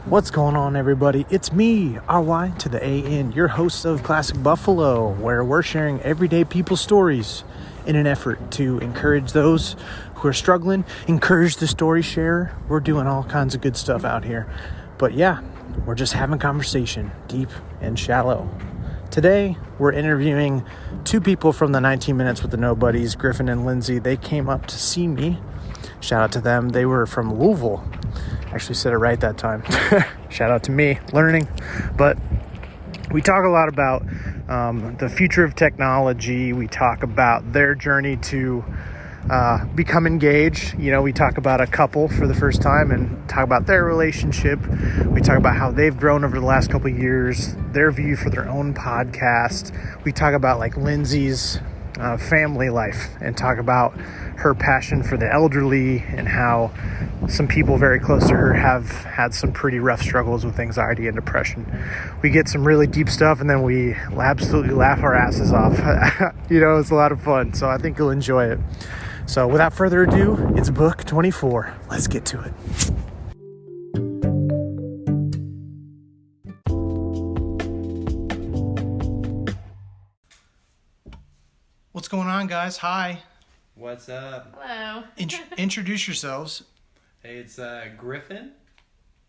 What's going on, everybody? It's me, RY to the AN, your host of Classic Buffalo, where we're sharing everyday people's stories in an effort to encourage those who are struggling, encourage the story sharer. We're doing all kinds of good stuff out here. But yeah, we're just having conversation, deep and shallow. Today, we're interviewing two people from the 19 Minutes with the Nobodies, Griffin and Lindsay. They came up to see me. Shout out to them. They were from Louisville. Actually said it right that time. Shout out to me, learning. But we talk a lot about the future of technology. We talk about their journey to become engaged. You know, we talk about a couple for the first time and talk about their relationship. We talk about how they've grown over the last couple of years, their view for their own podcast. We talk about like Lindsay's family life and talk about her passion for the elderly and how some people very close to her have had some pretty rough struggles with anxiety and depression. We get some really deep stuff and then we absolutely laugh our asses off. You know, it's a lot of fun. So I think you'll enjoy it. So without further ado, it's book 24. Let's get to it. What's going on, guys? Hi. What's up? Hello. Introduce yourselves. Hey, it's Griffin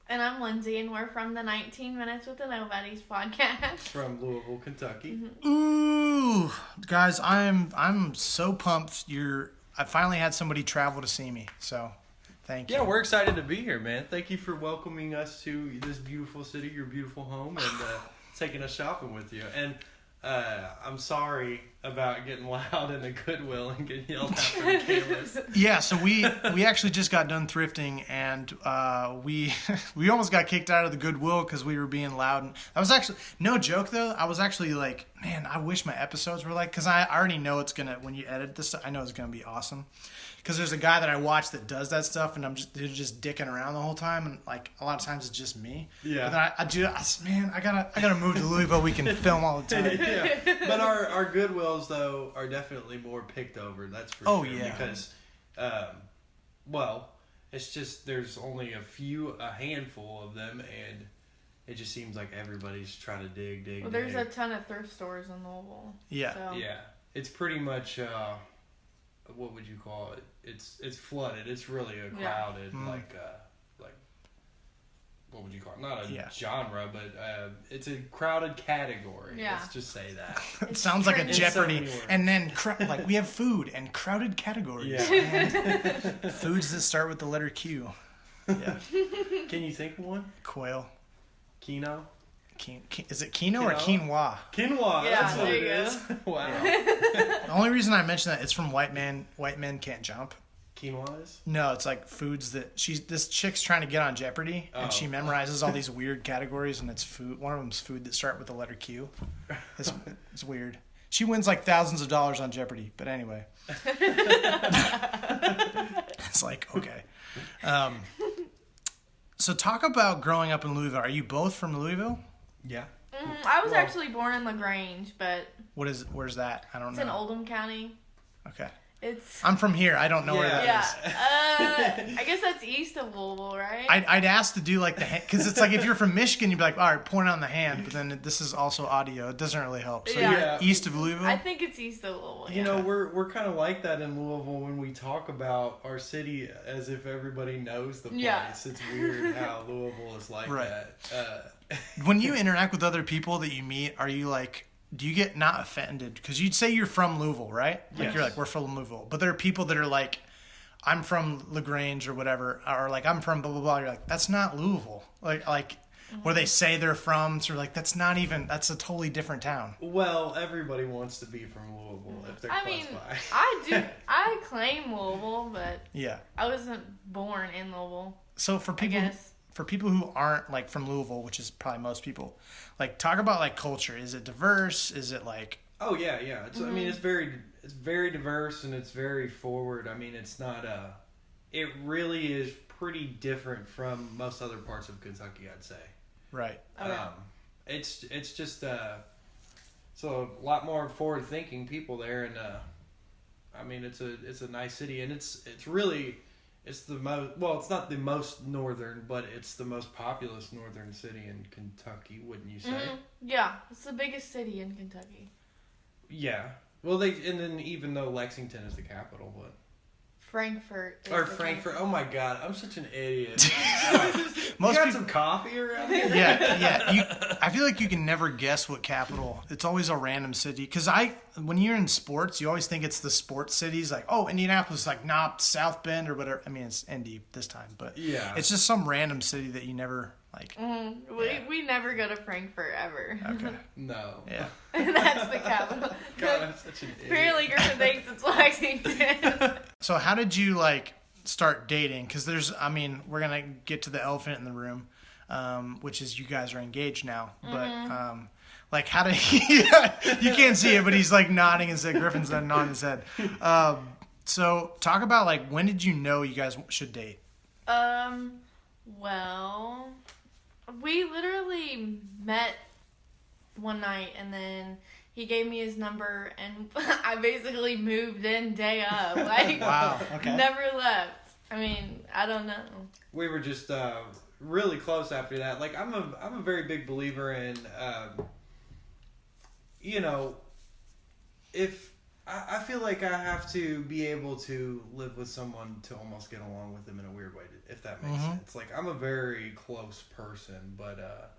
And I'm Lindsay, and we're from the 19 Minutes with the Nobodies podcast. from Louisville, Kentucky. Mm-hmm. Ooh, guys, I'm so pumped. I finally had somebody travel to see me, so thank you. Yeah, we're excited to be here, man. Thank you for welcoming us to this beautiful city, your beautiful home, and taking us shopping with you. And I'm sorry about getting loud in the Goodwill and getting yelled at from the cameras. Yeah, so we actually just got done thrifting, and we almost got kicked out of the Goodwill because we were being loud. And I was actually, no joke though, I was actually like, man, I wish my episodes were like, because I already know it's gonna, when you edit this, I know it's gonna be awesome. Because there's a guy that I watch that does that stuff, and they're just dicking around the whole time, and like a lot of times it's just me. Yeah. But then I gotta move to Louisville. We can film all the time. Yeah. But our Goodwills though are definitely more picked over. That's for sure. Yeah. Because, it's just there's only a handful of them, and it just seems like everybody's trying to dig. Well, there's a ton of thrift stores in Louisville. Yeah. So. Yeah, it's pretty much what would you call it? It's flooded. It's really a crowded like what would you call it? Not a genre, but it's a crowded category. Yeah. Let's just say that. It sounds like a Jeopardy. So and then like we have food and crowded categories. Yeah. And foods that start with the letter Q. Yeah. Can you think of one? Quail. Quinoa? Is it quinoa or quinoa? Quinoa. Yeah, That's what there it you is. go. Wow. The only reason I mention that it's from White Men Can't Jump. Quinoa is? No, it's like foods that this chick's trying to get on Jeopardy, and she memorizes all these weird categories, and it's food. One of them's food that start with the letter Q. It's weird. She wins like thousands of dollars on Jeopardy, but anyway. It's like, okay. So talk about growing up in Louisville. Are you both from Louisville? Yeah. I was actually born in LaGrange, but Where's that? I don't know. it's in Oldham County. Okay. It's I'm from here. I don't know where that is. I guess that's east of Louisville, right? I'd ask to do like the hand, because it's like if you're from Michigan, you'd be like, all right, point on the hand, but then this is also audio. It doesn't really help. So Yeah. you're east of Louisville? I think it's east of Louisville. You know, we're kind of like that in Louisville when we talk about our city as if everybody knows the place. Yeah. It's weird how Louisville is like Right. that. When you interact with other people that you meet, are you like, do you get not offended? Because you'd say you're from Louisville, right? Like Yes. you're like, we're from Louisville. But there are people that are like, I'm from LaGrange or whatever, or like, I'm from blah, blah, blah. You're like, that's not Louisville. Like where they say they're from, so like, that's a totally different town. Well, everybody wants to be from Louisville if they're close by. I claim Louisville, but Yeah. I wasn't born in Louisville. So for people, for people who aren't like from Louisville, which is probably most people, like talk about like culture. Is it diverse? Is it like? Oh yeah. I mean, it's very diverse and it's very forward. I mean, it's not it really is pretty different from most other parts of Kentucky, I'd say. Right. It's just so a lot more forward thinking people there, and I mean it's a nice city, and it's really It's the most, well, it's not the most northern, but it's the most populous northern city in Kentucky, wouldn't you say? Yeah, it's the biggest city in Kentucky. Yeah. Well, and then even though Lexington is the capital, but... Frankfurt. Or Frankfurt. Oh my God, I'm such an idiot. Most you got people, some coffee around here? yeah. I feel like you can never guess what capital. It's always a random city. Because when you're in sports, you always think it's the sports cities. Like, oh, Indianapolis, like, not South Bend or whatever. I mean, it's Indy this time. But yeah, it's just some random city that you never, like. We never go to Frankfurt ever. Okay. No. Yeah. That's the capital. God, I'm such an idiot. Apparently Griffin thinks it's Lexington. So how did you, like, start dating? Because we're going to get to the elephant in the room, which is you guys are engaged now. But, like, how did you can't see it, but he's, like, nodding his head. Griffin's nodding his head. So talk about, like, when did you know you guys should date? Well, we literally met one night, and then he gave me his number, and I basically moved in day of. Like, wow, okay. Never left. I mean, I don't know. We were just really close after that. Like, I'm a very big believer in, if I feel like I have to be able to live with someone to almost get along with them in a weird way, if that makes sense. Like, I'm a very close person, but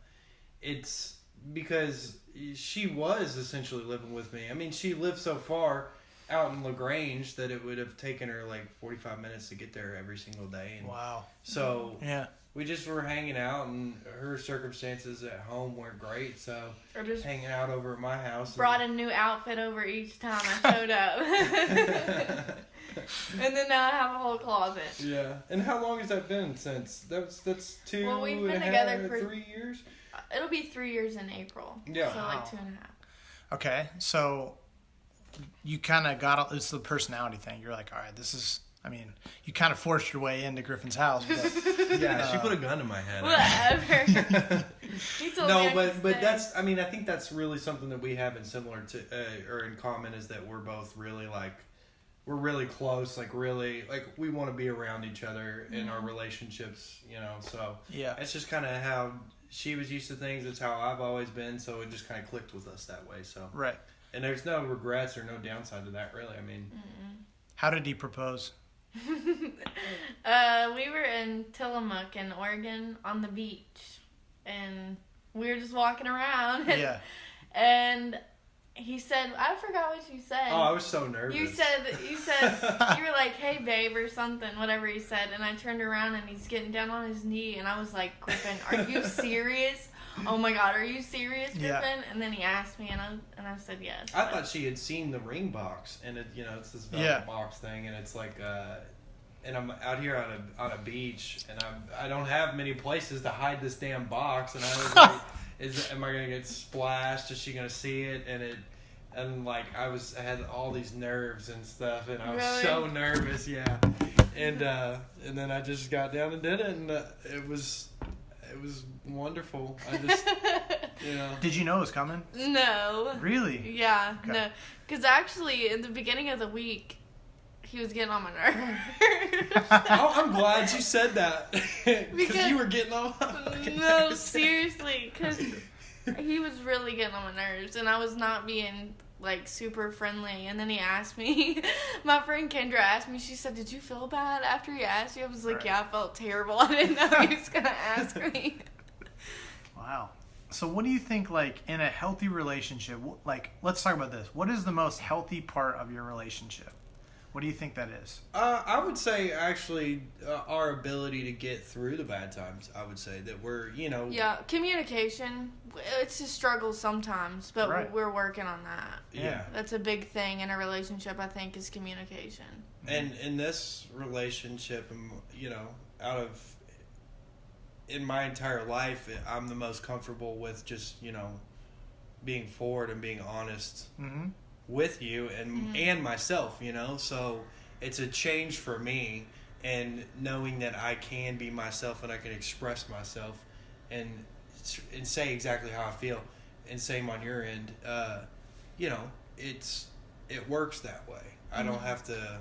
it's because she was essentially living with me. I mean, she lived so far out in LaGrange that it would have taken her like 45 minutes to get there every single day. And wow. So yeah, we just were hanging out, and her circumstances at home weren't great, so just hanging out over at my house. Brought a new outfit over each time I showed up. And then now I have a whole closet. Yeah. And how long has that been since? That's 2 Well, we've been and a together half, for 3 years? It'll be 3 years in April. Yeah. So Wow. like 2.5. Okay, so you kind of it's the personality thing. You're like, all right, you kind of forced your way into Griffin's house. But, Yeah, she put a gun to my head. Whatever. He told me No, I could but stay. that's, I mean, I think that's really something that we have in similar to, or in common, is that we're both really like, we're really close, like really, like we want to be around each other in our relationships, so yeah. it's just kind of how she was used to things. It's how I've always been, so it just kind of clicked with us that way. So Right. And there's no regrets or no downside to that, really. I mean, How did he propose? We were in Tillamook in Oregon on the beach, and we were just walking around. Yeah. And he said, I forgot what you said. oh, I was so nervous. You said you were like, "Hey, babe," or something, whatever he said, and I turned around and he's getting down on his knee, and I was like, "Griffin, are you serious? Oh my God, are you serious, Griffin?" Yeah. And then he asked me, and I said yes. I thought she had seen the ring box, and it's this velvet box thing, and it's like, and I'm out here on a beach, and I don't have many places to hide this damn box, and I was like, am I gonna get splashed? Is she gonna see it? And like I had all these nerves and stuff, and I was so nervous, yeah. And then I just got down and did it, and it was wonderful. I just, Did you know it was coming? No. Really? Yeah, Okay. no. Because actually, in the beginning of the week, he was getting on my nerves. Oh, I'm glad you said that. Because you were getting on No, seriously, because he was really getting on my nerves, and I was not being like super friendly. And then he asked me, my friend Kendra asked me, she said, "Did you feel bad after he asked you?" I was like, Right. "Yeah, I felt terrible. I didn't know he was gonna ask me." Wow. So what do you think, like, in a healthy relationship, like, let's talk about this. What is the most healthy part of your relationship? What do you think that is? I would say, actually, our ability to get through the bad times. I would say that we're, Yeah, communication. It's a struggle sometimes, but Right. we're working on that. Yeah. That's a big thing in a relationship, I think, is communication. And in this relationship, in my entire life, I'm the most comfortable with just, being forward and being honest with you and myself, so it's a change for me, and knowing that I can be myself and I can express myself and say exactly how I feel, and same on your end, it works that way. I don't have to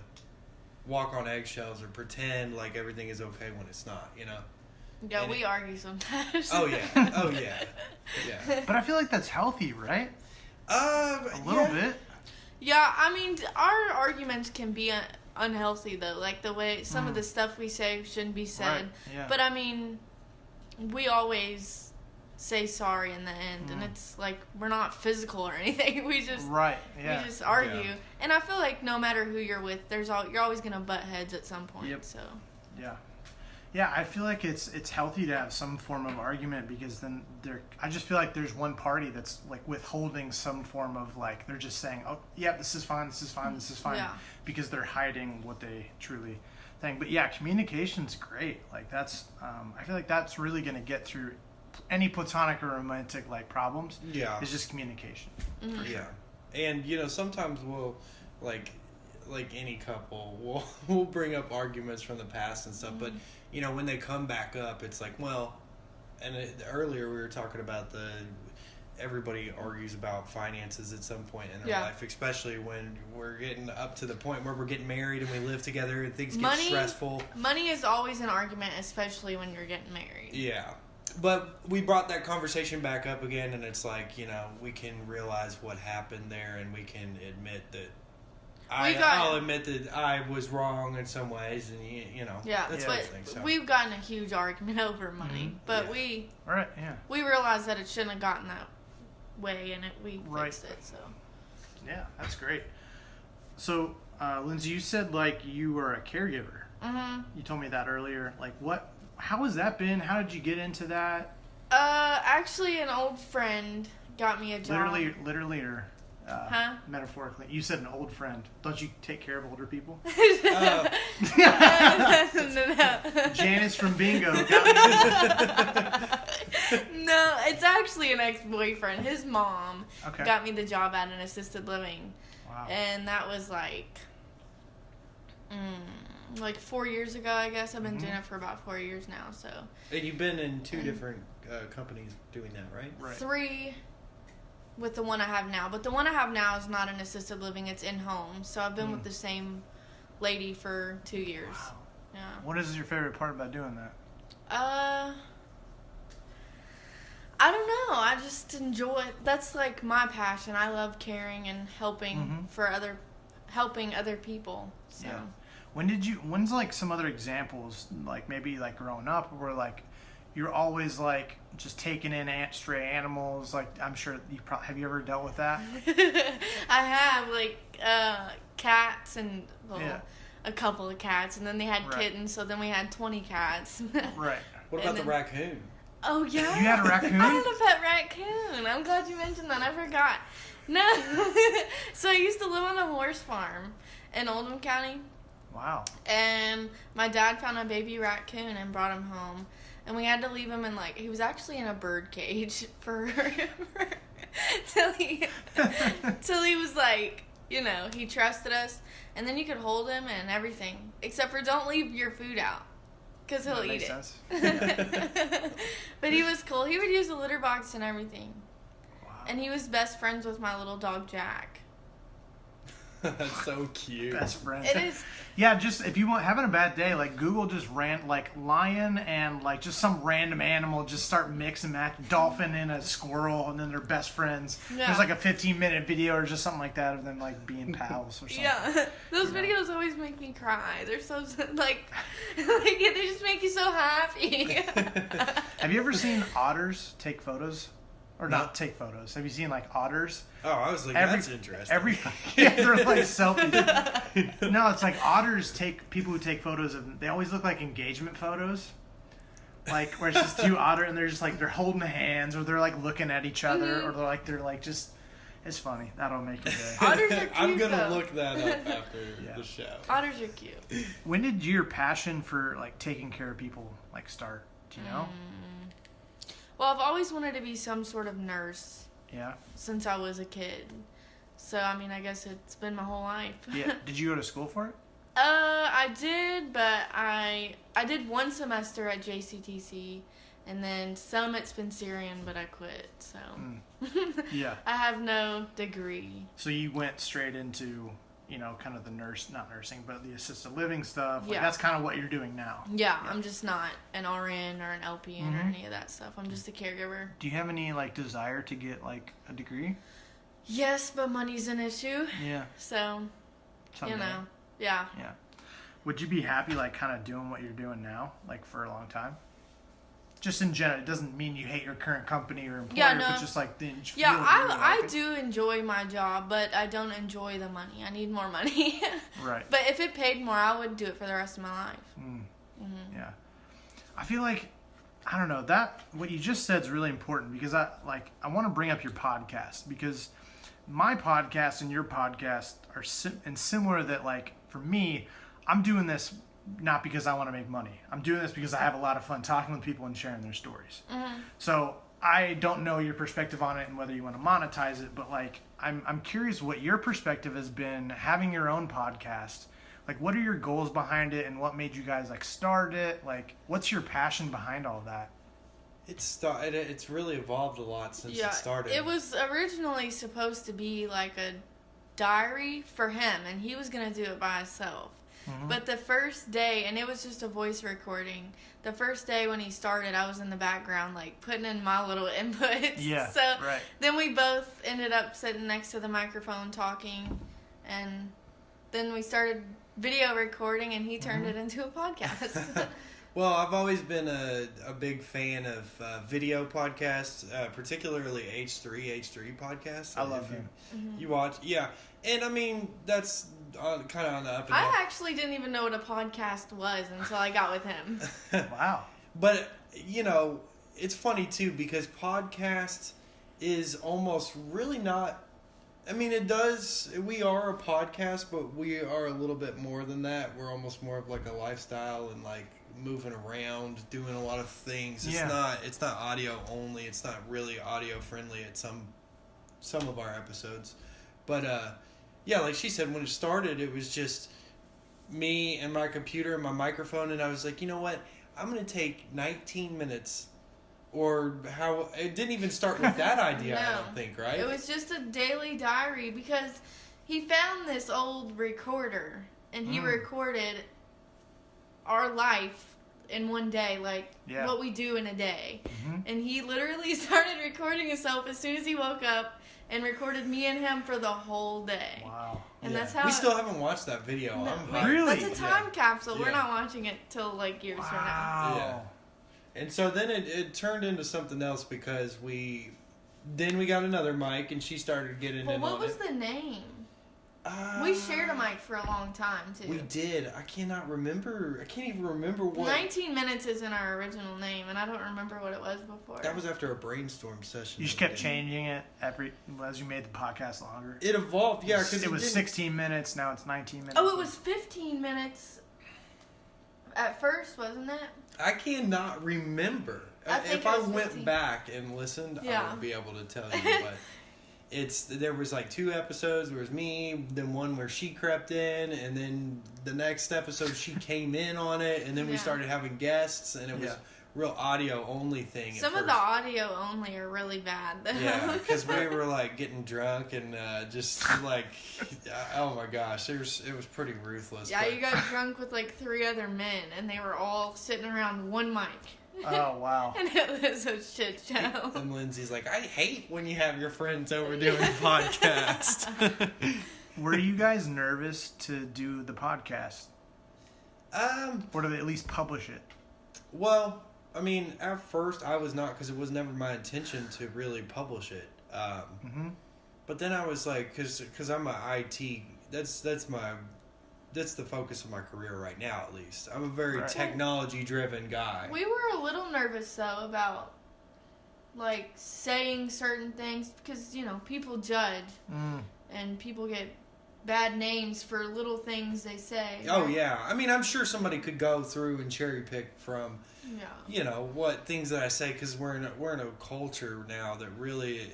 walk on eggshells or pretend like everything is okay when it's not, you know? Yeah, And we argue sometimes. Oh, yeah. Oh, yeah. Yeah. But I feel like that's healthy, right? A A little bit. Yeah, I mean, our arguments can be unhealthy, though. Like, the way some of the stuff we say shouldn't be said. Right, yeah. But, I mean, we always say sorry in the end. And it's like, we're not physical or anything. We just we just argue. Yeah. And I feel like no matter who you're with, you're always going to butt heads at some point. Yep. So. Yeah. Yeah, I feel like it's healthy to have some form of argument because then I just feel like there's one party that's like withholding some form of like they're just saying, oh yeah, this is fine, this is fine, this is fine, Yeah. because they're hiding what they truly think. But yeah, communication's great. Like that's I feel like that's really gonna get through any platonic or romantic like problems. Yeah. It's just communication. Mm-hmm. Yeah. And, you know, sometimes we'll, like any couple, we'll bring up arguments from the past and stuff, but, you know, when they come back up, it's like, well, and earlier we were talking about everybody argues about finances at some point in their life, especially when we're getting up to the point where we're getting married and we live together and things get stressful. Money is always an argument, especially when you're getting married. Yeah. But we brought that conversation back up again, and it's like, you know, we can realize what happened there, and we can admit that I'll admit that I was wrong in some ways, and you know, that's but thing, so. We've gotten a huge argument over money, but we realized that it shouldn't have gotten that way, and we fixed it. So yeah, that's great. So Lindsay, you said like you were a caregiver. Mm-hmm. You told me that earlier. Like what? How has that been? How did you get into that? Actually, an old friend got me a job. Literally, or metaphorically? You said an old friend. Don't you take care of older people? No. Janice from Bingo got me. No, it's actually an ex-boyfriend. His mom Okay. got me the job at an assisted living. Wow. And that was like 4 years ago, I guess. I've been doing it for about 4 years now, so. And you've been in 2 different companies doing that, right? Right. 3 with the one I have now. But the one I have now is not an assisted living. It's in-home. So I've been with the same lady for 2 years. Wow. Yeah. What is your favorite part about doing that? I don't know. I just enjoy it. That's like my passion. I love caring and helping helping other people. So. Yeah. When's like some other examples, like maybe like growing up where like you're always like just taking in stray animals? Like I'm sure have you ever dealt with that? I have like cats and a couple of cats, and then they had kittens, so then we had 20 cats. Right. What about the raccoon? Oh yeah. You had a raccoon? I had a pet raccoon. I'm glad you mentioned that. I forgot. No. So I used to live on a horse farm in Oldham County. Wow. And my dad found a baby raccoon and brought him home. And we had to leave him in he was actually in a bird cage till he was like, you know, he trusted us. And then you could hold him and everything. Except for don't leave your food out. Because he'll eat it. Sense. But he was cool. He would use the litter box and everything. Wow. And he was best friends with my little dog, Jack. That's so cute. Best friend. It is. Yeah, just if you want having a bad day, like Google just like lion and like just some random animal, just start mix and match, dolphin and a squirrel, and then they're best friends. Yeah. There's like a 15-minute video or just something like that of them like being pals or something. Yeah, those videos always make me cry. They're so they just make you so happy. Have you ever seen otters take photos? Or not take photos. Have you seen like otters? Oh, I was like, that's interesting. They're like selfies. No, it's like otters people who take photos of them. They always look like engagement photos. Like where it's just 2 otter and they're just like they're holding hands or they're like looking at each other or they're like just. It's funny. That'll make you day. Otters are cute. I'm gonna look that up after the show. Otters are cute. When did your passion for like taking care of people like start? Do you know? Well, I've always wanted to be some sort of nurse. Yeah. Since I was a kid. So, I mean, I guess it's been my whole life. Yeah. Did you go to school for it? I did, but I did 1 semester at JCTC, and then some at Spencerian, but I quit, so. Yeah. I have no degree. So you went straight into kind of the not nursing, but the assisted living stuff. Like, Yeah. that's kind of what you're doing now. Yeah, I'm just not an RN or an LPN or any of that stuff. I'm just a caregiver. Do you have any, like, desire to get, like, a degree? Yes, but money's an issue. Yeah. So, Someday. Yeah. Yeah. Would you be happy, like, kind of doing what you're doing now, like, for a long time? Just in general, it doesn't mean you hate your current company or employer, but just like the Yeah, I do enjoy my job, but I don't enjoy the money. I need more money. Right. But if it paid more, I would do it for the rest of my life. Yeah. I feel like, I don't know, that what you just said is really important, because I want to bring up your podcast, because my podcast and your podcast are similar, that, like, for me, I'm doing this not because I want to make money. I'm doing this because I have a lot of fun talking with people and sharing their stories. So I don't know your perspective on it and whether you want to monetize it, but, like, I'm curious what your perspective has been having your own podcast. Like, what are your goals behind it, and what made you guys, like, start it? Like, what's your passion behind all of that? It's really evolved a lot since it started. It was originally supposed to be like a diary for him, and he was going to do it by himself. But the first day, and it was just a voice recording, the first day when he started, I was in the background, like, putting in my little inputs. Yeah, So right. then we both ended up sitting next to the microphone talking, and then we started video recording, and he turned it into a podcast. Well, I've always been a big fan of video podcasts, particularly H3 podcasts. I love him. You watch, yeah. And, I mean, that's kind of on the up and up. I actually didn't even know what a podcast was until I got with him. Wow. But, it's funny, too, because podcast is almost really not... I mean, we are a podcast, but we are a little bit more than that. We're almost more of, like, a lifestyle and, like, moving around, doing a lot of things. It's not audio only. It's not really audio friendly at some of our episodes. But, yeah, like she said, when it started, it was just me and my computer and my microphone, and I was like, you know what? I'm going to take 19 minutes, or how... It didn't even start with that idea, No. I don't think, right? It was just a daily diary, because he found this old recorder, and he recorded our life in one day, like what we do in a day. And he literally started recording himself as soon as he woke up, and recorded me and him for the whole day. Wow. And that's how... We still haven't watched that video. No, I'm hyped. Really? That's a time capsule. Yeah. We're not watching it till, like, years from now. Yeah. And so then it turned into something else, because we got another mic, and she started getting Well, in what on was it. the name? We shared a mic for a long time, too. We did. I can't even remember what. 19 Minutes isn't our original name, and I don't remember what it was before. That was after a brainstorm session. You just kept changing it as you made the podcast longer. It evolved, yeah. Because it was 16 minutes. Now it's 19 minutes. Oh, it was 15 minutes at first, wasn't it? I cannot remember. If I went back and listened, I would be able to tell you. But there was like 2 episodes. There was me, then one where she crept in, and then the next episode she came in on it, and then we started having guests, and it was real audio only thing. Some of the audio only are really bad, though. Yeah, because we were like getting drunk and just like, oh my gosh, it was pretty ruthless. Yeah, but... you got drunk with like 3 other men, and they were all sitting around one mic. Oh, wow. And it was a shit show. And Lindsay's like, I hate when you have your friends over doing podcasts. Were you guys nervous to do the podcast? Or to at least publish it? Well, I mean, at first I was not, because it was never my intention to really publish it. But then I was like, because I'm an IT, that's the focus of my career right now, at least. I'm a very technology-driven guy. We were a little nervous, though, about, like, saying certain things, because, people judge, and people get bad names for little things they say. Oh, yeah. I mean, I'm sure somebody could go through and cherry-pick from, what things that I say, because we're in a culture now that really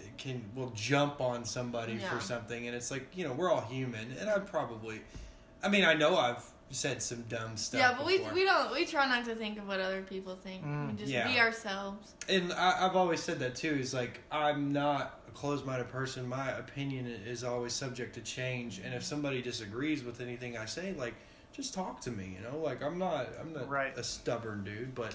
will jump on somebody for something, and it's like, we're all human, and I know I've said some dumb stuff. Yeah, but before. we try not to think of what other people think. We just be ourselves. And I've always said that too. Is like, I'm not a closed-minded person. My opinion is always subject to change, and if somebody disagrees with anything I say, like, just talk to me. You know, like I'm not right. a stubborn dude, but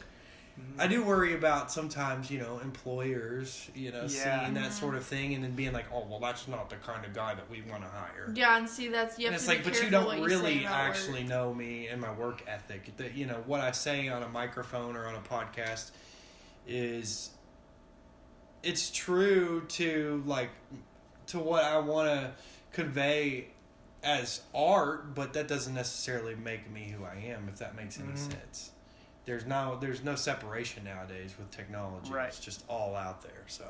I do worry about sometimes, employers, seeing that sort of thing and then being like, oh, well, that's not the kind of guy that we want to hire. Yeah, and see, you have and it's to be like, but you careful don't what you say really about actually work. know me and my work ethic. That what I say on a microphone or on a podcast is, it's true to what I want to convey as art, but that doesn't necessarily make me who I am, if that makes any sense. There's no separation nowadays with technology. Right. It's just all out there. So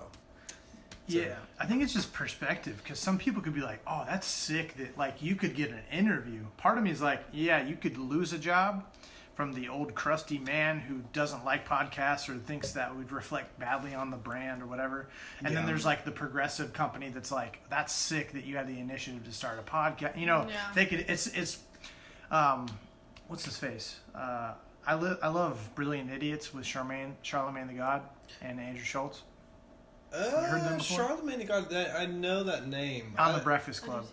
yeah, I think it's just perspective, because some people could be like, oh, that's sick that like you could get an interview. Part of me is like, yeah, you could lose a job from the old crusty man who doesn't like podcasts or thinks that would reflect badly on the brand or whatever. And then there's like the progressive company that's like, that's sick that you had the initiative to start a podcast. They could. It's what's his face? I love Brilliant Idiots with Charlemagne the God and Andrew Schultz. Have you heard them before? Charlemagne the God, I know that name. On the Breakfast Club.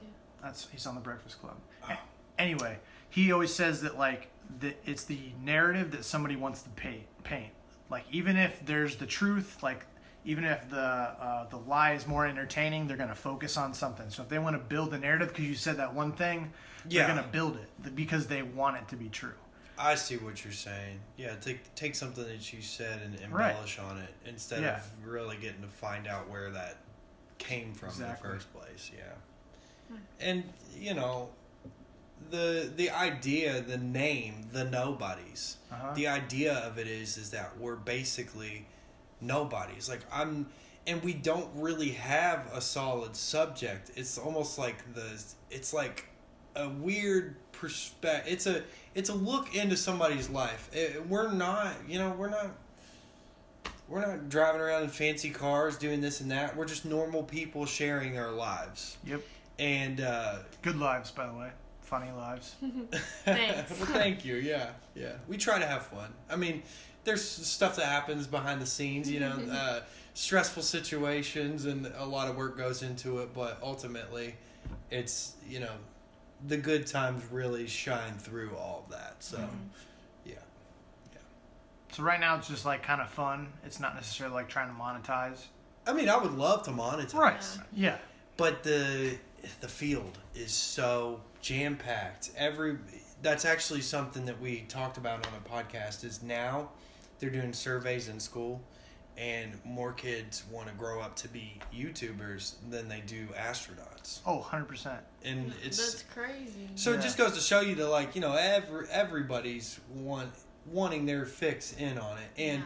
He's on the Breakfast Club. Oh. Anyway, he always says that like it's the narrative that somebody wants to paint. Like even if there's the truth, like even if the lie is more entertaining, they're going to focus on something. So if they want to build the narrative because you said that one thing, they're going to build it because they want it to be true. I see what you're saying. Yeah, take something that you said and embellish on it instead of really getting to find out where that came from in the first place. Yeah. And, the idea, the name, the nobodies, the idea of it is that we're basically nobodies. Like and we don't really have a solid subject. It's almost like it's like a weird perspective. It's a look into somebody's life. We're not driving around in fancy cars doing this and that. We're just normal people sharing our lives. Yep. And good lives, by the way. Funny lives. Thanks. Well, thank you. Yeah. We try to have fun. I mean, there's stuff that happens behind the scenes, stressful situations, and a lot of work goes into it, but ultimately it's, the good times really shine through all of that. So, yeah. So right now it's just like kind of fun. It's not necessarily like trying to monetize. I mean, I would love to monetize. Right. Yeah. But the field is so jam-packed. That's actually something that we talked about on a podcast is now they're doing surveys in school, and more kids want to grow up to be YouTubers than they do astronauts. Oh, 100%. And that's crazy. So it just goes to show you that everybody's wanting their fix in on it. And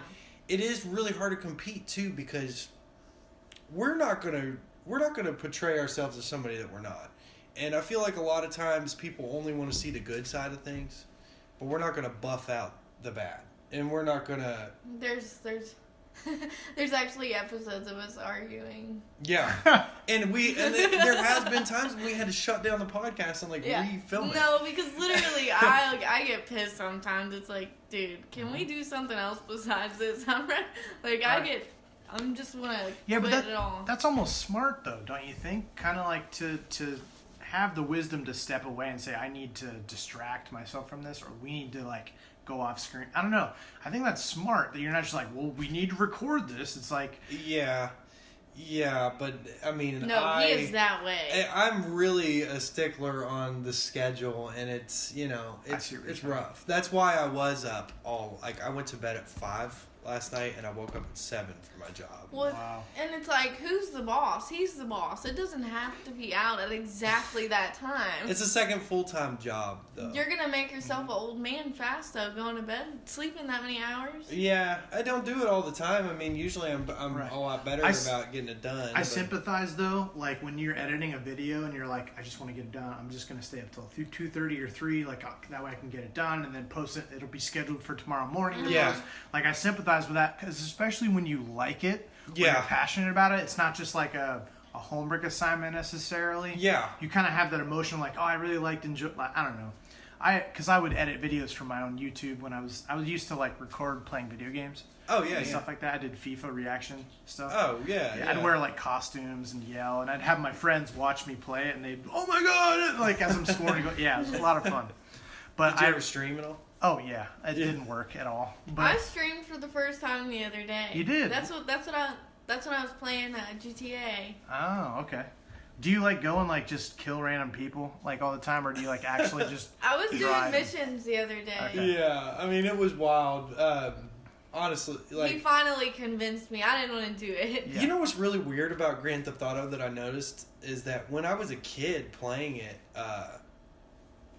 it is really hard to compete too, because we're not gonna portray ourselves as somebody that we're not. And I feel like a lot of times people only want to see the good side of things, but we're not gonna buff out the bad. And we're not gonna There's actually episodes of us arguing. Yeah. and there has been times when we had to shut down the podcast and refilm it. No, because literally I get pissed sometimes. It's like, dude, can we do something else besides this? I'm just want to quit it all. That's almost smart though, don't you think? Kind of like to have the wisdom to step away and say, I need to distract myself from this, or we need to go off screen. I don't know. I think that's smart that you're not just like, well, we need to record this. It's like, yeah, but I mean, he is that way. I'm really a stickler on the schedule, and it's it's rough. That's why I was up I went to bed at 5 last night, and I woke up at 7 for my job. Well, wow. And it's like, who's the boss? He's the boss. It doesn't have to be out at exactly that time. It's a second full-time job, though. You're going to make yourself an old man fast, though, going to bed, sleeping that many hours. Yeah, I don't do it all the time. I mean, usually I'm a lot better about getting it done. I sympathize, though, like when you're editing a video and you're like, I just want to get it done. I'm just going to stay up till 2:30 or 3, that way I can get it done and then post it. It'll be scheduled for tomorrow morning. Yeah. Like, I sympathize with that, because especially when you like it, when you're passionate about it, it's not just like a homework assignment necessarily. Yeah. You kind of have that emotion like, oh, I really liked I don't know. Because I would edit videos for my own YouTube when I was used to like record playing video games. Oh yeah, and yeah. stuff like that. I did FIFA reaction stuff. Oh yeah. I'd wear like costumes and yell, and I'd have my friends watch me play it, and they'd, oh my god, like as I'm scoring. Yeah, it was a lot of fun. But Did you ever stream at all? Oh yeah, it didn't work at all. But I streamed for the first time the other day. You did? That's when I was playing GTA. Oh, okay. Do you like go and like just kill random people like all the time, or do you like actually just? I was drive? doing missions the other day. Okay. Yeah, I mean it was wild. Honestly, like He finally convinced me. I didn't want to do it. Yeah. you know what's really weird about Grand Theft Auto that I noticed is that when I was a kid playing it,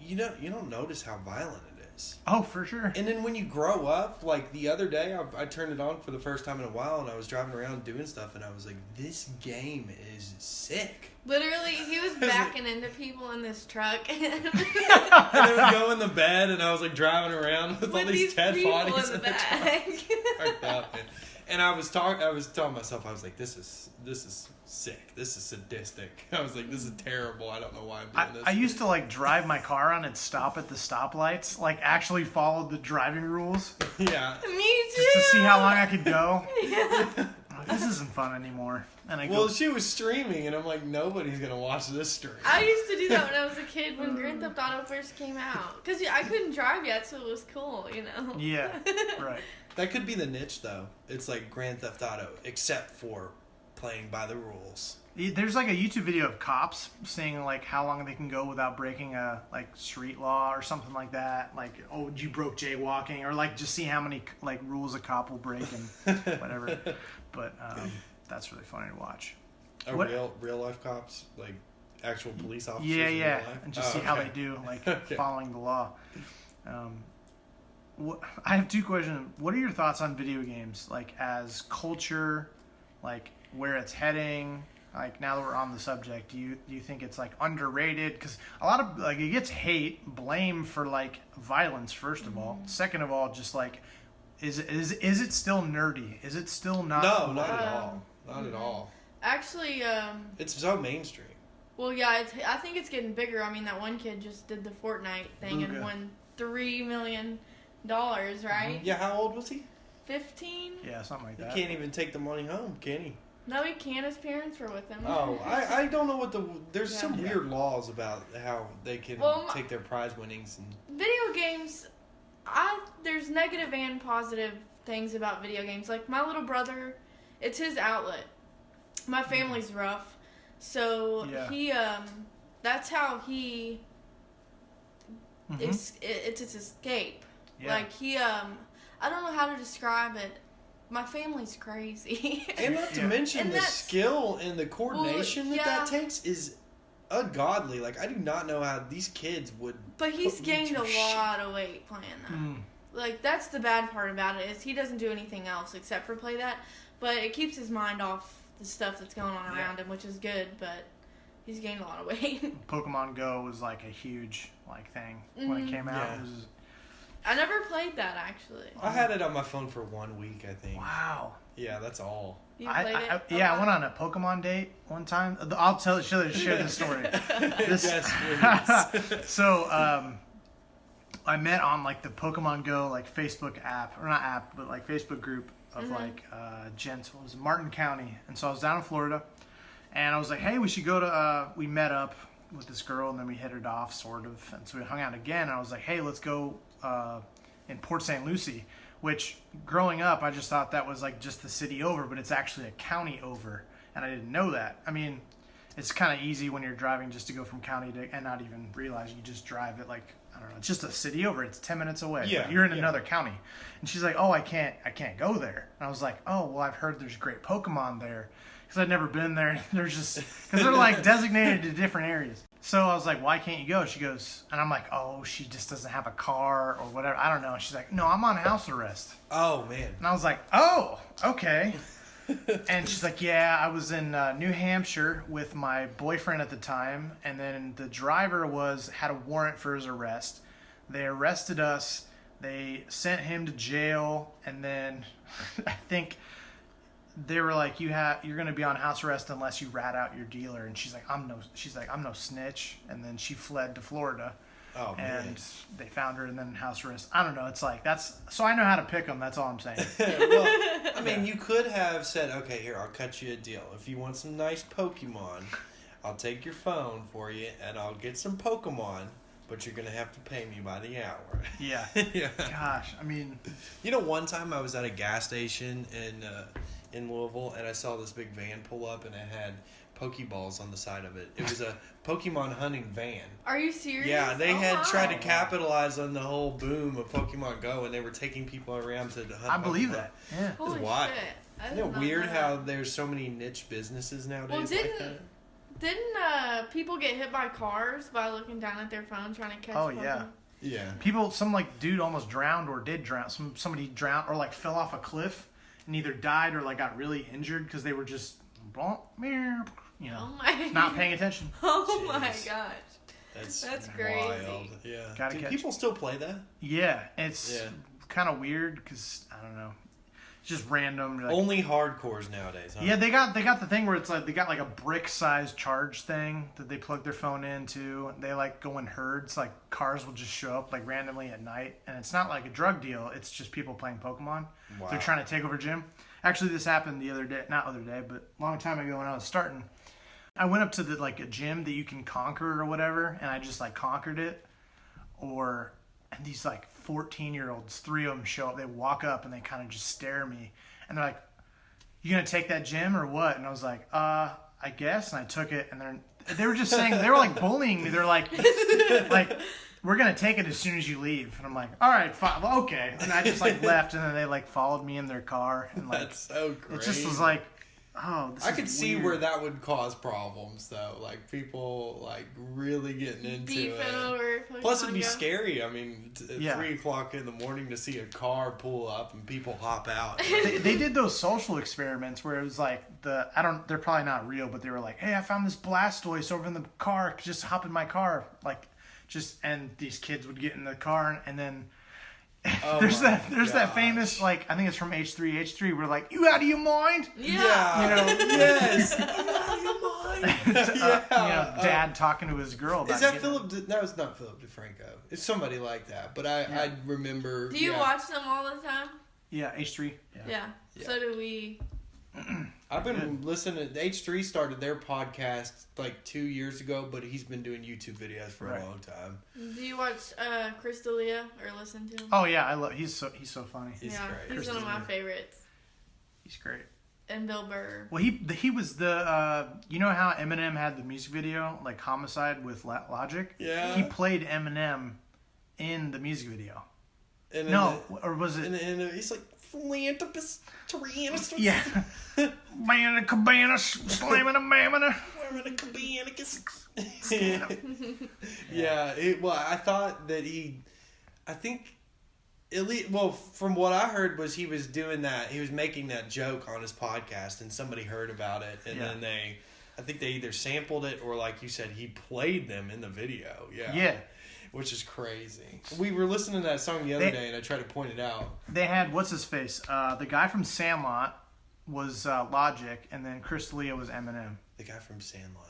you don't notice how violent it is. Oh, for sure. And then when you grow up, like the other day, I turned it on for the first time in a while, and I was driving around doing stuff, and I was like, "This game is sick." Literally, he was backing into people in this truck. And I would go in the bed, and I was like driving around with all these dead people bodies in the truck. back. Cracked up, man. And I was telling myself, I was like, "This is sick. This is sadistic." I was like, "This is terrible. I don't know why I'm doing this." I used to like drive my car around and stop at the stoplights, like actually follow the driving rules, Yeah. Me too. just to see how long I could go. Yeah. Like, this isn't fun anymore. And I Well, go, she was streaming, and I'm like, nobody's gonna watch this stream. I used to do that when I was a kid when Grand Theft Auto first came out. Because I couldn't drive yet, so it was cool, you know? yeah, right. That could be the niche, though. It's like Grand Theft Auto, except for playing by the rules. There's like a YouTube video of cops saying like how long they can go without breaking a like street law or something like that. Like, oh, you broke jaywalking, or like just see how many like rules a cop will break and whatever. But that's really funny to watch. Are What- real life cops, like actual police officers? Yeah, in yeah, real life? and just Oh, see how okay. they do, like Okay. following the law. I have two questions. What are your thoughts on video games, like as culture, like where it's heading? Like now that we're on the subject, do you think it's like underrated? Because a lot of like it gets hate, blame for like violence. First of all, second of all, just like is it still nerdy? Is it still not? No, not at all. Not at Mhm. all. Actually, It's so mainstream. well, yeah, I think it's getting bigger. I mean, that one kid just did the Fortnite thing and Luga. won $3 million, right? Yeah, how old was he? 15? Yeah, something like He that. can't even take the money home, can he? No, he can't. His parents were with him. Oh, I don't know what there's some Yeah. weird laws about how they can Well, take their prize winnings and Video games, there's negative and positive things about video games. Like my little brother, it's his outlet. My family's rough, so Yeah. he that's how he Mhm. it's his escape. Yeah. Like he I don't know how to describe it. My family's crazy. and not to Yeah. mention And the that's- skill and the coordination Well, that yeah. takes is ungodly. Like I do not know how these kids would. But he's Holy gained a shit. lot of weight playing that. Mm. Like that's the bad part about it is he doesn't do anything else except for play that. But it keeps his mind off the stuff that's going on around him, which is good. But he's gained a lot of weight. Pokemon Go was like a huge like thing when it Mhm. came out. Yeah. It was, I never played that actually. I had it on my phone for 1 week, I think. wow. Yeah, that's all. You played it? I went on a Pokemon date one time. I'll share the story. This- Yes, please. So I met on like the Pokemon Go like Facebook app, or not app, but like Facebook group of like gents. It was Martin County, and so I was down in Florida, and I was like, hey, we should go to. We met up with this girl, and then we hit it off, sort of, and so we hung out again. And I was like, hey, let's go in Port St. Lucie. Which, growing up, I just thought that was like just the city over, but it's actually a county over, and I didn't know that. I mean, it's kind of easy when you're driving just to go from county to, and not even realize you just drive it like, I don't know, it's just a city over. It's 10 minutes away. Yeah, But you're in yeah. another county. And she's like, oh, I can't go there. And I was like, oh, well, I've heard there's great Pokemon there. Because I'd never been there. There's just, because they're like designated to different areas. So I was like, why can't you go? She goes, and I'm like, oh, she just doesn't have a car or whatever. I don't know. She's like, no, I'm on house arrest. Oh man. And I was like, oh, okay. And she's like, yeah, I was in New Hampshire with my boyfriend at the time, and then the driver had a warrant for his arrest. They arrested us. They sent him to jail, and then I think they were like, you're going to be on house arrest unless you rat out your dealer. And she's like, I'm no snitch. And then she fled to Florida. Oh, and man. they found her and then house arrest. I don't know. It's like, so I know how to pick them. That's all I'm saying. Well, I mean, you could have said, okay, here, I'll cut you a deal. If you want some nice Pokemon, I'll take your phone for you, and I'll get some Pokemon, but you're going to have to pay me by the hour. Yeah. Yeah. Gosh, I mean. You know, one time I was at a gas station in Louisville, and I saw this big van pull up, and it had Pokeballs on the side of it. It was a Pokemon hunting van. Are you serious? Yeah, they had wow. tried to capitalize on the whole boom of Pokemon Go, and they were taking people around to hunt I believe Pokemon. that. Yeah. Holy Why? shit. I Isn't did it not weird know how that. there's so many niche businesses nowadays Well, like that? Didn't people get hit by cars by looking down at their phone trying to catch Oh, Pokemon? yeah. Yeah. People, some like dude almost drowned or did drown. Somebody drowned or like fell off a cliff and either died or like got really injured because they were just, you know, Oh my. not paying attention. Oh my Jeez. gosh. That's crazy. wild. Yeah. Gotta Do catch people still play that? Yeah, it's Yeah. kind of weird because I don't know, it's just random. Like, Only hardcores nowadays, huh? yeah, they got the thing where it's like they got like a brick-sized charge thing that they plug their phone into. They like go in herds. Like cars will just show up like randomly at night, and it's not like a drug deal. It's just people playing Pokemon. Wow. They're trying to take over gym. Actually, this happened the other day. Not other day, but a long time ago when I was starting. I went up to the like a gym that you can conquer or whatever, and I just like conquered it. And these like 14-year-olds, 3 of them show up. They walk up and they kind of just stare at me, and they're like, "You gonna take that gym or what?" And I was like, I guess." And I took it, and they were just saying, they were like bullying me. They're like, "We're gonna take it as soon as you leave." And I'm like, "All right, fine, well, okay." And I just like left, and then they like followed me in their car, and like That's so crazy. it just was like, oh, this I is could see weird. where that would cause problems, though. Like, people, like, really getting into Beefing it. over Pokemon Plus, it'd be Go. scary. I mean, at Yeah. 3 o'clock in the morning to see a car pull up and people hop out. They did those social experiments where it was like they're probably not real, but they were like, "Hey, I found this Blastoise over in the car. Just hop in my car." And these kids would get in the car, and then Oh there's my that famous, gosh. like, I think it's from H3. We're like, "You out of your mind?" Yeah. You know, Yes. You out of your mind? Yeah. Dad talking to his girl. About Is that getting- Philip? No, it's not Philip DeFranco. It's somebody like that. But I remember. Do you yeah. watch them all the time? Yeah, H3. Yeah. Yeah. So do we. I've been listening. H3 started their podcast like 2 years ago, but he's been doing YouTube videos for Right. a long time. Do you watch Chris D'Elia or listen to him? Oh yeah, I love. He's so funny. He's yeah, great. he's one of my favorites. He's great. And Bill Burr. Well, he was the you know how Eminem had the music video like Homicide with Logic? Yeah. He played Eminem in the music video. And No, or was it? And he's like philanthropist, tyrannosaurus. Yeah. Man, cabana, slamming a mammoth. Wearing a cabanicus. Yeah. I thought that I think. At least, well, from what I heard was he was doing that. He was making that joke on his podcast, and somebody heard about it, and Yeah. then I think they either sampled it or, like you said, he played them in the video. Yeah. Yeah. Which is crazy. We were listening to that song the other day, and I tried to point it out. They had what's his face? The guy from Sandlot was Logic, and then Chris D'Elia was Eminem. The guy from Sandlot.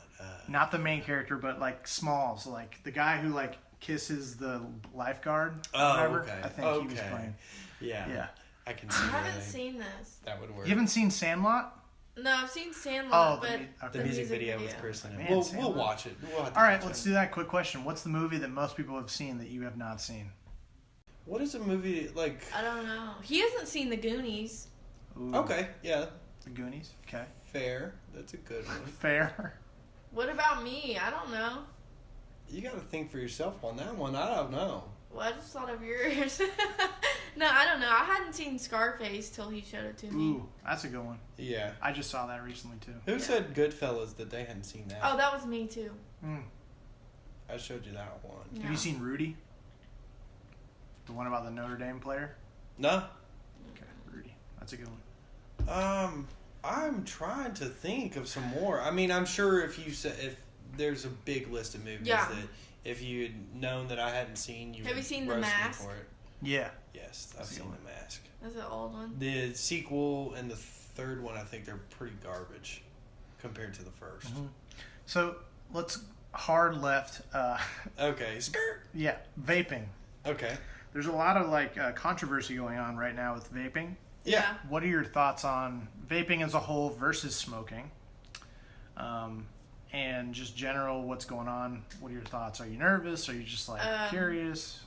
Not the main character, but like Smalls, like the guy who like kisses the lifeguard. Oh, whatever. okay. I think he was playing. Yeah. Yeah. I can I see haven't that. seen this. That would work. You haven't seen Sandlot? No, I've seen Sandlot, Oh, but okay. The music video with Chris in it. Man, We'll Sandlot. watch it. We'll have to All right, watch let's it. do that. Quick question: what's the movie that most people have seen that you have not seen? What is a movie like? I don't know. He hasn't seen The Goonies. Ooh, Okay, yeah, The Goonies. Okay, fair. That's a good one. fair. What about me? I don't know. You got to think for yourself on that one. I don't know. Well, I just thought of yours. No, I don't know. I hadn't seen Scarface till he showed it to me. Ooh, that's a good one. Yeah. I just saw that recently too. Who said Goodfellas that they hadn't seen that? Oh, that was me too. Mm. I showed you that one. Yeah. Have you seen Rudy? The one about the Notre Dame player? No. Okay, Rudy. That's a good one. I'm trying to think of some more. I mean, I'm sure if there's a big list of movies Yeah. that if you had known that I hadn't seen, you Have would you seen The roast me Mask? for it. Yeah. Yes, I've That's a seen good The Mask. That's an old one. The sequel and the third one, I think they're pretty garbage compared to the first. Mm-hmm. So let's hard left. Okay. Skirt. Yeah, vaping. Okay. There's a lot of controversy going on right now with vaping. Yeah. What are your thoughts on vaping as a whole versus smoking? And just general, what's going on? What are your thoughts? Are you nervous? Are you just curious?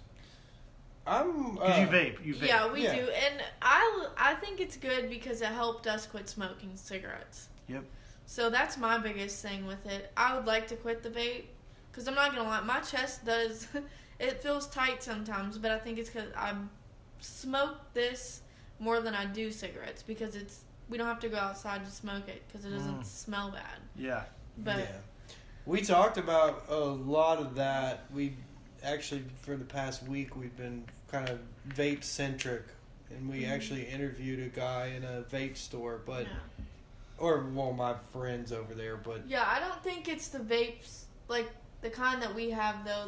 Because you vape. Yeah, we do, and I think it's good because it helped us quit smoking cigarettes. Yep. So that's my biggest thing with it. I would like to quit the vape because I'm not gonna lie, my chest does it feels tight sometimes, but I think it's because I smoke this more than I do cigarettes because we don't have to go outside to smoke it because it doesn't smell bad. Yeah. But we talked about a lot of that. We actually, for the past week, we've been kind of vape centric, and we actually interviewed a guy in a vape store, but my friends over there, but I don't think it's the vapes like the kind that we have though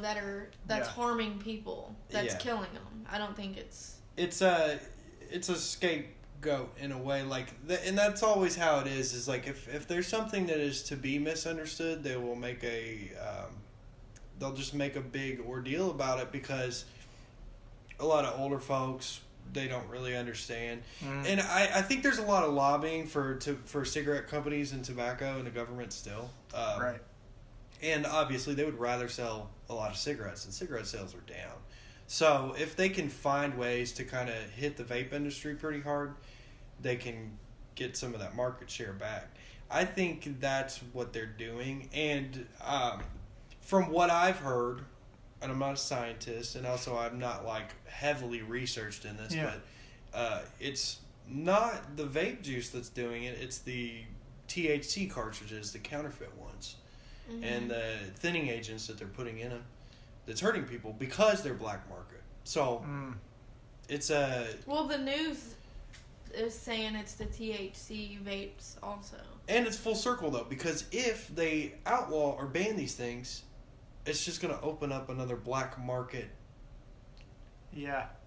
that's harming people, that's killing them. I don't think it's a scapegoat in a way, and that's always how it is like if there's something that is to be misunderstood, they will make they'll just make a big ordeal about it because a lot of older folks, they don't really understand. And I think there's a lot of lobbying for cigarette companies and tobacco and the government still. Right. And obviously they would rather sell a lot of cigarettes, and cigarette sales are down. So if they can find ways to kind of hit the vape industry pretty hard, they can get some of that market share back. I think that's what they're doing. And from what I've heard, and I'm not a scientist, and also I'm not heavily researched in this, but it's not the vape juice that's doing it. It's the THC cartridges, the counterfeit ones, and the thinning agents that they're putting in them that's hurting people because they're black market. So it's the news is saying it's the THC vapes also. And it's full circle though, because if they outlaw or ban these things, it's just going to open up another black market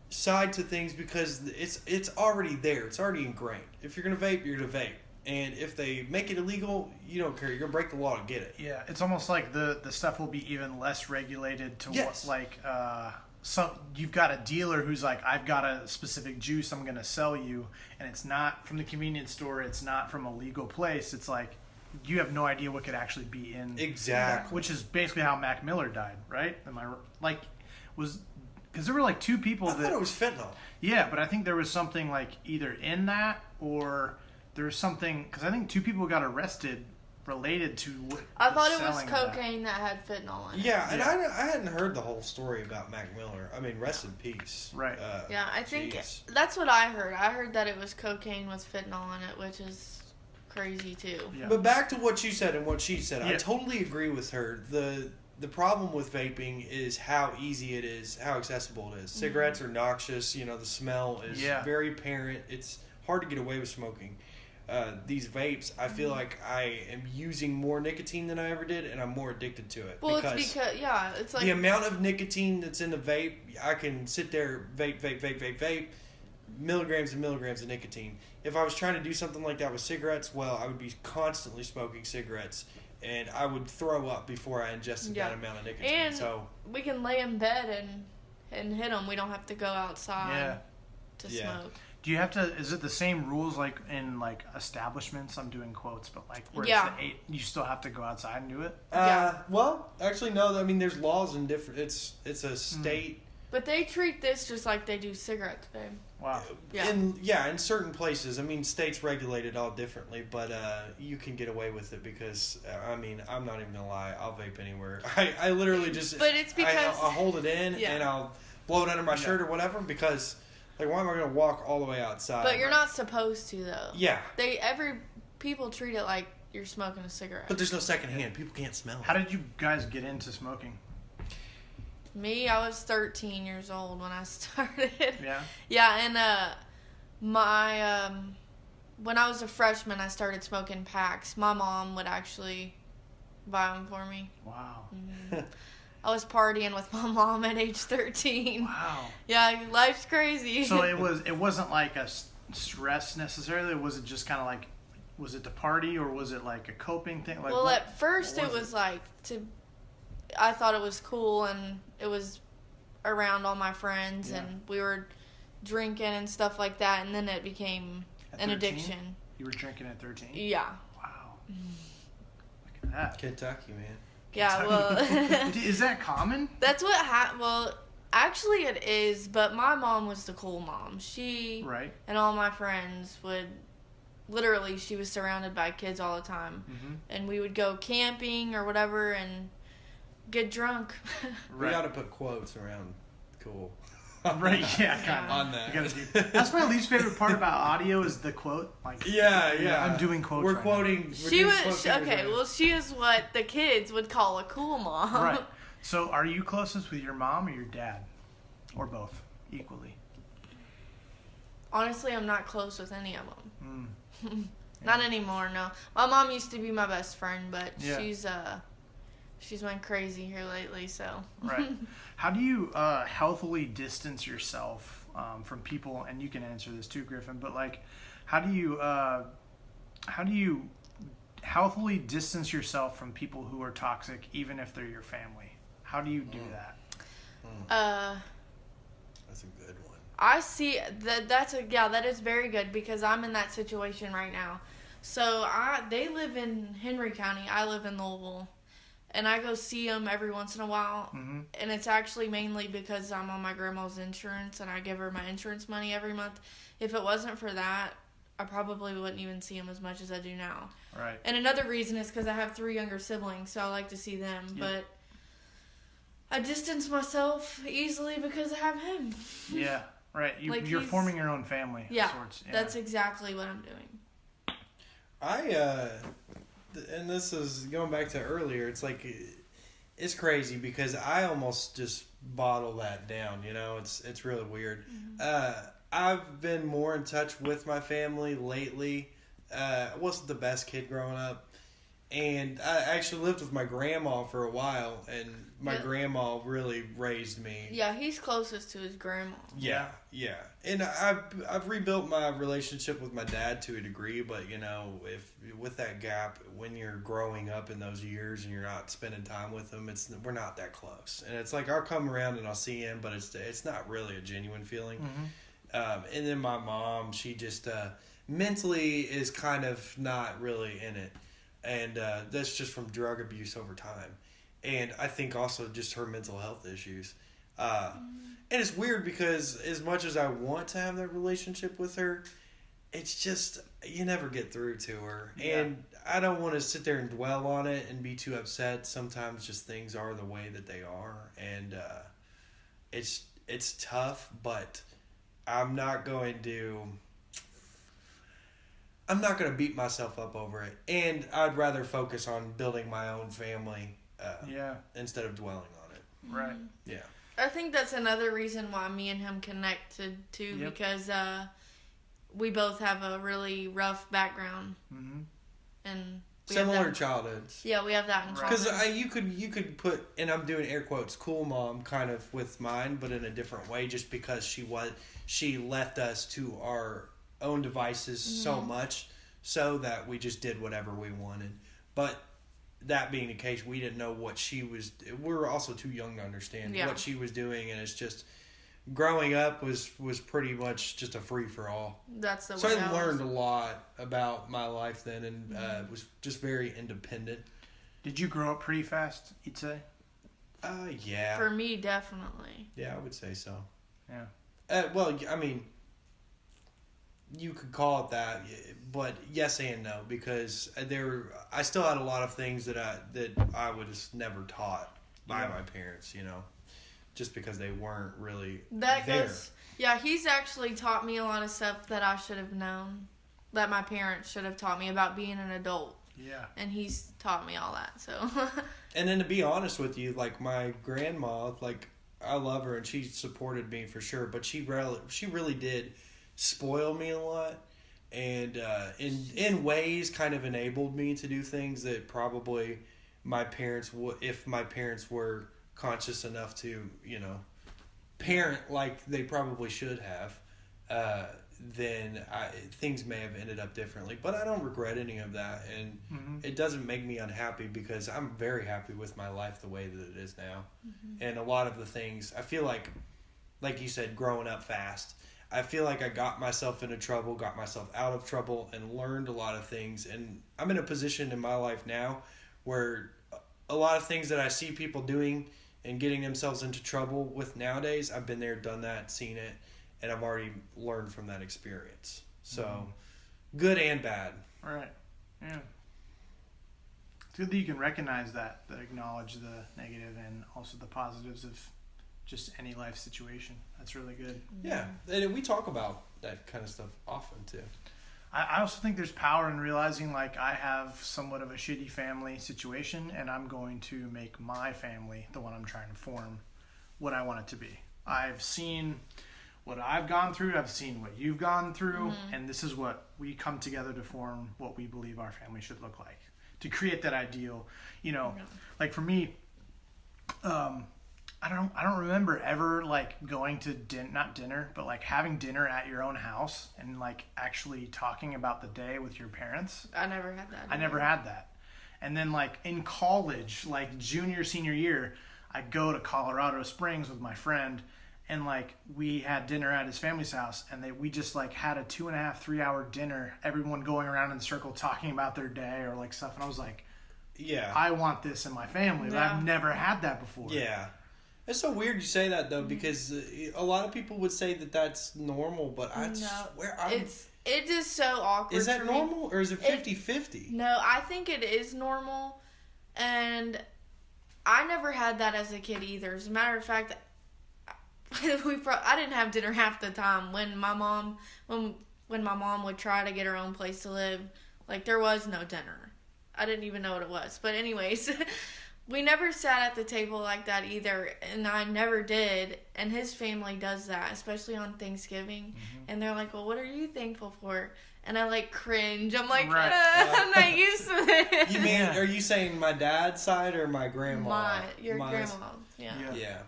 side to things because it's already there. It's already ingrained. If you're going to vape, you're going to vape. And if they make it illegal, you don't care. You're going to break the law to get it. Yeah, it's almost like the stuff will be even less regulated to you've got a dealer who's like, I've got a specific juice I'm going to sell you, and it's not from the convenience store. It's not from a legal place. It's like, you have no idea what could actually be in. Exactly. Which is basically how Mac Miller died, right? Am I because there were two people I thought it was fentanyl. Yeah, but I think there was something either in that or there was something, because I think 2 people got arrested related to. I thought it was cocaine that had fentanyl in it. Yeah, and I hadn't heard the whole story about Mac Miller. I mean, rest in peace. Right. I think that's what I heard. I heard that it was cocaine with fentanyl in it, which is crazy too. Yeah. But back to what you said and what she said, I totally agree with her. The problem with vaping is how easy it is, how accessible it is. Cigarettes are noxious. The smell is very apparent. It's hard to get away with smoking. These vapes, I feel like I am using more nicotine than I ever did, and I'm more addicted to it. Well, it's because it's like the amount of nicotine that's in the vape. I can sit there, vape, milligrams and milligrams of nicotine. If I was trying to do something like that with cigarettes, I would be constantly smoking cigarettes, and I would throw up before I ingested that amount of nicotine. And so we can lay in bed and hit them. We don't have to go outside to smoke. Do you have to? Is it the same rules in establishments? I'm doing quotes, but where it's the 8, you still have to go outside and do it. Well, actually, no. I mean, there's laws in different. It's a state. But they treat this just like they do cigarettes, babe. Wow. Yeah. In certain places, I mean, states regulate it all differently, but you can get away with it because I'm not even gonna lie. I'll vape anywhere. I literally just. But it's because I'll hold it in and I'll blow it under my shirt or whatever because. Why am I going to walk all the way outside? But you're not supposed to, though. Yeah. People treat it like you're smoking a cigarette. But there's no second hand. People can't smell it. How did you guys get into smoking? Me, I was 13 years old when I started. Yeah? Yeah, and when I was a freshman, I started smoking packs. My mom would actually buy them for me. Wow. Mm-hmm. I was partying with my mom at age 13. Wow. Yeah, life's crazy. So it wasn't like a stress necessarily. Was it just kind of was it to party or was it like a coping thing? At first it was like to I thought it was cool, and it was around all my friends, Yeah. and we were drinking and stuff like that, and then it became At an 13? addiction. You were drinking at 13? Yeah. Wow. Look at that. Kentucky, man. Yeah, well, Is that common? that's what well, actually it is, but my mom was the cool mom. She Right. and all my friends would, literally, she was surrounded by kids all the time. Mm-hmm. And we would go camping or whatever and get drunk. We got to put quotes around cool. Right, yeah, kind of. On that. You gotta do. That's my least favorite part about audio is the quote. Like, Yeah. I'm doing quotes. We're right quoting. We're She doing was quote fingers okay. right Well, she is what the kids would call a cool mom. now. Right. So, are you closest with your mom or your dad, or both equally? Honestly, I'm not close with any of them. Mm. Not anymore. No, my mom used to be my best friend, but Yeah. she's went crazy here lately. So Right. How do you healthily distance yourself from people? And you can answer this too, Griffin. But like, how do you healthily distance yourself from people who are toxic, even if they're your family? How do you do that? That's a good one. I see that is very good because I'm in that situation right now. So they live in Henry County. I live in Louisville. And I go see them every once in a while. Mm-hmm. And it's actually mainly because I'm on my grandma's insurance and I give her my insurance money every month. If it wasn't for that, I probably wouldn't even see them as much as I do now. Right. And another reason is because I have 3 younger siblings, so I like to see them. Yep. But I distance myself easily because I have him. Yeah. Right. You're forming your own family. Yeah, Of sorts. Yeah. that's exactly what I'm doing. And this is going back to earlier. It's like, it's crazy because I almost just bottle that down. You know, it's really weird. Mm-hmm. I've been more in touch with my family lately. I wasn't the best kid growing up. And I actually lived with my grandma for a while, and my grandma really raised me. Yeah, he's closest to his grandma. Yeah. And I've rebuilt my relationship with my dad to a degree, but you know, if with that gap, when you're growing up in those years and you're not spending time with him, we're not that close. And it's like I'll come around and I'll see him, but it's not really a genuine feeling. Mm-hmm. And then my mom, she just mentally is kind of not really in it. And that's just from drug abuse over time. And I think also just her mental health issues. And it's weird because as much as I want to have that relationship with her, it's just, you never get through to her. Yeah. And I don't want to sit there and dwell on it and be too upset. Sometimes just things are the way that they are. And it's tough, but I'm not going to beat myself up over it. And I'd rather focus on building my own family instead of dwelling on it. Right. Yeah. I think that's another reason why me and him connected too, Yep. because we both have a really rough background, Mm-hmm. and we Similar have that, childhoods. Yeah, we have that in common. Because you could put, and I'm doing air quotes, cool mom kind of with mine, but in a different way, just because she left us to our own devices so much, so that we just did whatever we wanted. But that being the case, we didn't know what she was. We were also too young to understand what she was doing, and it's just growing up was pretty much just a free for all. That's the way. So I learned a lot about my life then, and was just very independent. Did you grow up pretty fast, you'd say? Yeah. For me, definitely. Yeah, I would say so. Yeah. Well, I mean, you could call it that, but yes and no, because I still had a lot of things that I was never taught by my parents, you know, just because they weren't really there. Yeah, he's actually taught me a lot of stuff that I should have known, that my parents should have taught me about being an adult. Yeah. And he's taught me all that, so. And then to be honest with you, like my grandma, like I love her and she supported me for sure, but she really did spoil me a lot, and in ways kind of enabled me to do things that probably my parents would, if my parents were conscious enough to, you know, parent like they probably should have. then things may have ended up differently. But I don't regret any of that, and it doesn't make me unhappy because I'm very happy with my life the way that it is now. And a lot of the things, I feel like you said, growing up fast, I feel like I got myself into trouble, got myself out of trouble, and learned a lot of things. And I'm in a position in my life now where a lot of things that I see people doing and getting themselves into trouble with nowadays, I've been there, done that, seen it, and I've already learned from that experience. So, good and bad. Right. Yeah. It's good that you can recognize that acknowledge the negative and also the positives of just any life situation. That's really good. Yeah. And we talk about that kind of stuff often, too. I also think there's power in realizing, like, I have somewhat of a shitty family situation, and I'm going to make my family, the one I'm trying to form, what I want it to be. I've seen what I've gone through, I've seen what you've gone through, and this is what we come together to form what we believe our family should look like. To create that ideal, like for me, I don't remember ever like going to not dinner, but like having dinner at your own house and like actually talking about the day with your parents. I never had that. I never had that. And then like in college, like junior, senior year, I'd go to Colorado Springs with my friend, and like we had dinner at his family's house, and we just like had a 2.5, 3 hour dinner, everyone going around in the circle talking about their day or like stuff. And I was like, yeah, I want this in my family, but I've never had that before. Yeah. It's so weird you say that, though, because a lot of people would say that that's normal, but I swear it's just so awkward. Is that normal, or is it 50-50? No, I think it is normal, and I never had that as a kid either. As a matter of fact, I didn't have dinner half the time when my mom would try to get her own place to live. Like, there was no dinner. I didn't even know what it was. But anyways, we never sat at the table like that either, and I never did. And his family does that, especially on Thanksgiving. And they're like, well, what are you thankful for? And I like cringe. I'm like, I'm not used to this. You mean, are you saying my dad's side or my grandma? Your grandma. Yeah.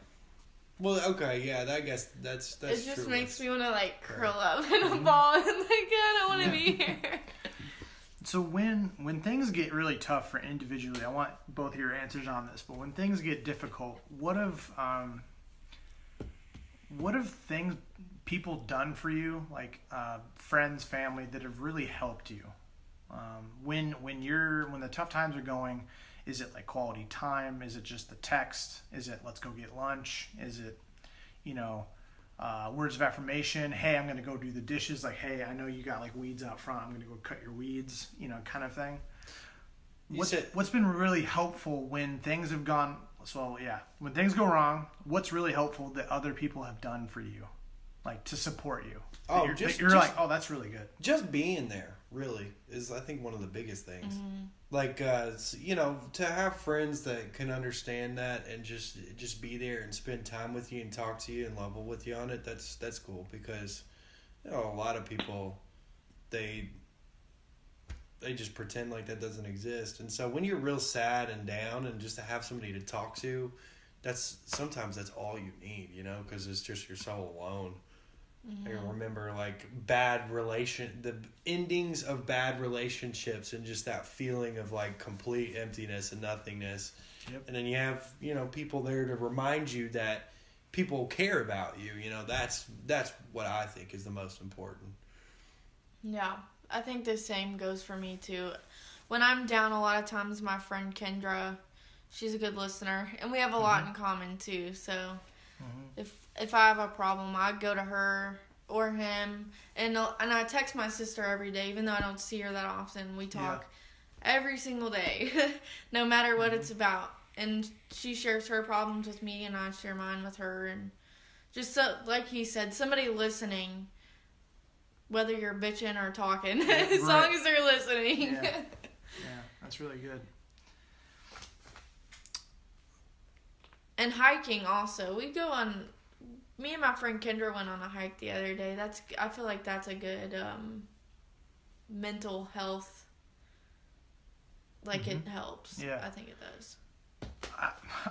Well, okay, yeah, I guess that's true. It just makes me want to like curl up in a ball and like, I don't want to be here. So when things get really tough for individually, I want both of your answers on this, but when things get difficult, what have things people done for you, like friends, family, that have really helped you? When the tough times are going, is it like quality time? Is it just the text? Is it let's go get lunch? Is it, words of affirmation? Hey, I'm going to go do the dishes. Like, hey, I know you got like weeds out front. I'm going to go cut your weeds, kind of thing. What's been really helpful when things have gone, when things go wrong, what's really helpful that other people have done for you? Like to support you. Oh, you're like, oh, that's really good. Just being there really is, I think, one of the biggest things. Like, to have friends that can understand that and just be there and spend time with you and talk to you and level with you on it. That's cool, because a lot of people they just pretend like that doesn't exist. And so when you're real sad and down, and just to have somebody to talk to, sometimes that's all you need, because it's just you're so alone. I remember like the endings of bad relationships, and just that feeling of like complete emptiness and nothingness. Yep. And then you have, people there to remind you that people care about you. That's what I think is the most important. Yeah, I think the same goes for me too. When I'm down, a lot of times my friend Kendra, she's a good listener, and we have a lot in common too. So if I have a problem, I go to her or him, and I text my sister every day, even though I don't see her that often. We talk every single day, no matter what it's about. And she shares her problems with me, and I share mine with her. And just so, like he said, somebody listening, whether you're bitching or talking, as long as they're listening. Yeah, that's really good. And hiking also. Me and my friend Kendra went on a hike the other day. I feel like that's a good mental health. Like, it helps. Yeah. I think it does.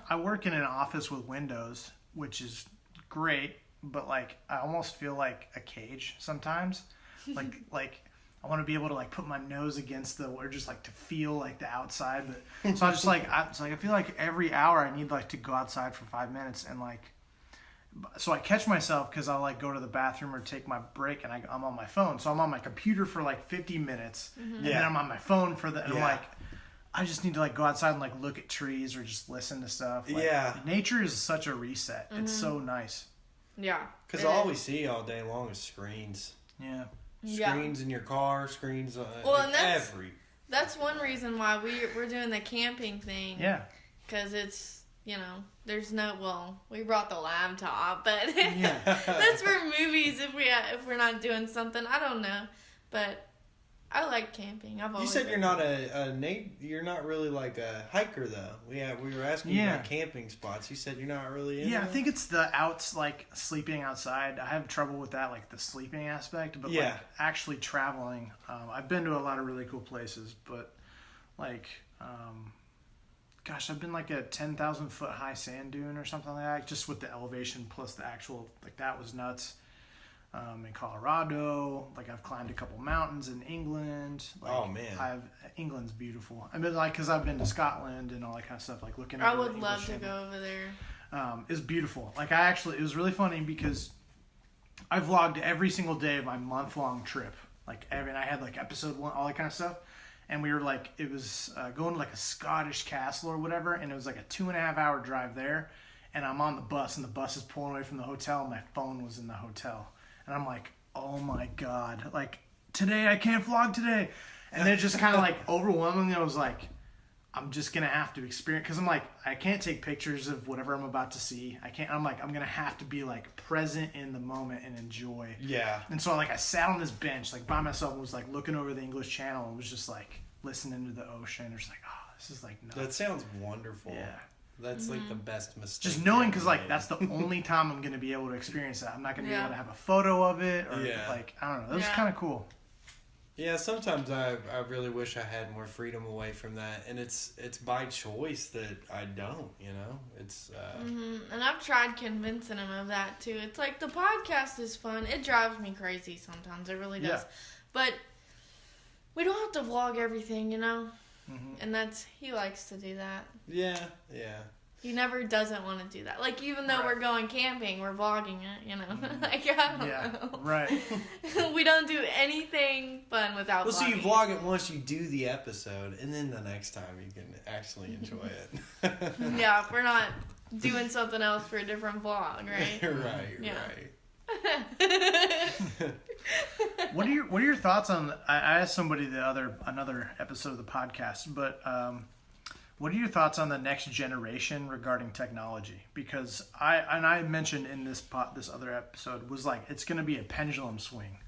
I work in an office with windows, which is great, but like I almost feel like a cage sometimes. Like I want to be able to like put my nose against or just like to feel like the outside. But so I just like I feel like every hour I need like to go outside for 5 minutes and like. So I catch myself because I'll like go to the bathroom or take my break and I'm on my phone. So I'm on my computer for like 50 minutes and then I'm on my phone for and I'm like, I just need to like go outside and like look at trees or just listen to stuff. Like, nature is such a reset. It's so nice. Yeah. Because all we see all day long is screens. Yeah. Screens in your car, screens on and that's one reason why we're doing the camping thing. Yeah. Because it's, there's we brought the laptop, but that's for movies if we're not doing something. I don't know, but I like camping. You said you're not you're not really like a hiker though. We were asking you about camping spots. You said you're not really into I think it's the like sleeping outside. I have trouble with that, like the sleeping aspect, but like actually traveling. I've been to a lot of really cool places, but like gosh, I've been like a 10,000 foot high sand dune or something like that, just with the elevation plus the actual, like that was nuts. In Colorado, like I've climbed a couple mountains in England. Like, oh man, England's beautiful. I mean, like, cause I've been to Scotland and all that kind of stuff. Like looking. I would love to go over there. It's beautiful. Like it was really funny because I vlogged every single day of my month-long trip. Like, I had like episode 1, all that kind of stuff. And we were like, it was going to like a Scottish castle or whatever, and it was like a 2.5 hour drive there. And I'm on the bus, and the bus is pulling away from the hotel, and my phone was in the hotel. And I'm like, oh my God, like today I can't vlog today. And then it just kind of like overwhelmingly, I was like, I'm just going to have to experience, because I'm like, I can't take pictures of whatever I'm about to see. I'm going to have to be like present in the moment and enjoy. Yeah. And so like I sat on this bench like by myself and was like looking over the English Channel and was just like listening to the ocean. It was like, oh, this is like nuts. That sounds wonderful. Yeah. That's like the best mistake. Just knowing, because like that's the only time I'm going to be able to experience that. I'm not going to be able to have a photo of it or like, I don't know. That was kind of cool. Yeah, sometimes I really wish I had more freedom away from that, and it's by choice that I don't, it's and I've tried convincing him of that too. It's like the podcast is fun. It drives me crazy sometimes. It really does. But we don't have to vlog everything, and he likes to do that. Yeah. He never doesn't want to do that. Like, even though we're going camping, we're vlogging it, Like, I don't know. Right. We don't do anything fun without vlogging. So you vlog it once you do the episode, and then the next time you can actually enjoy it. Yeah, if we're not doing something else for a different vlog, right? Right. What are your thoughts on? I asked somebody another episode of the podcast, but what are your thoughts on the next generation regarding technology? Because I mentioned in this other episode was like it's going to be a pendulum swing,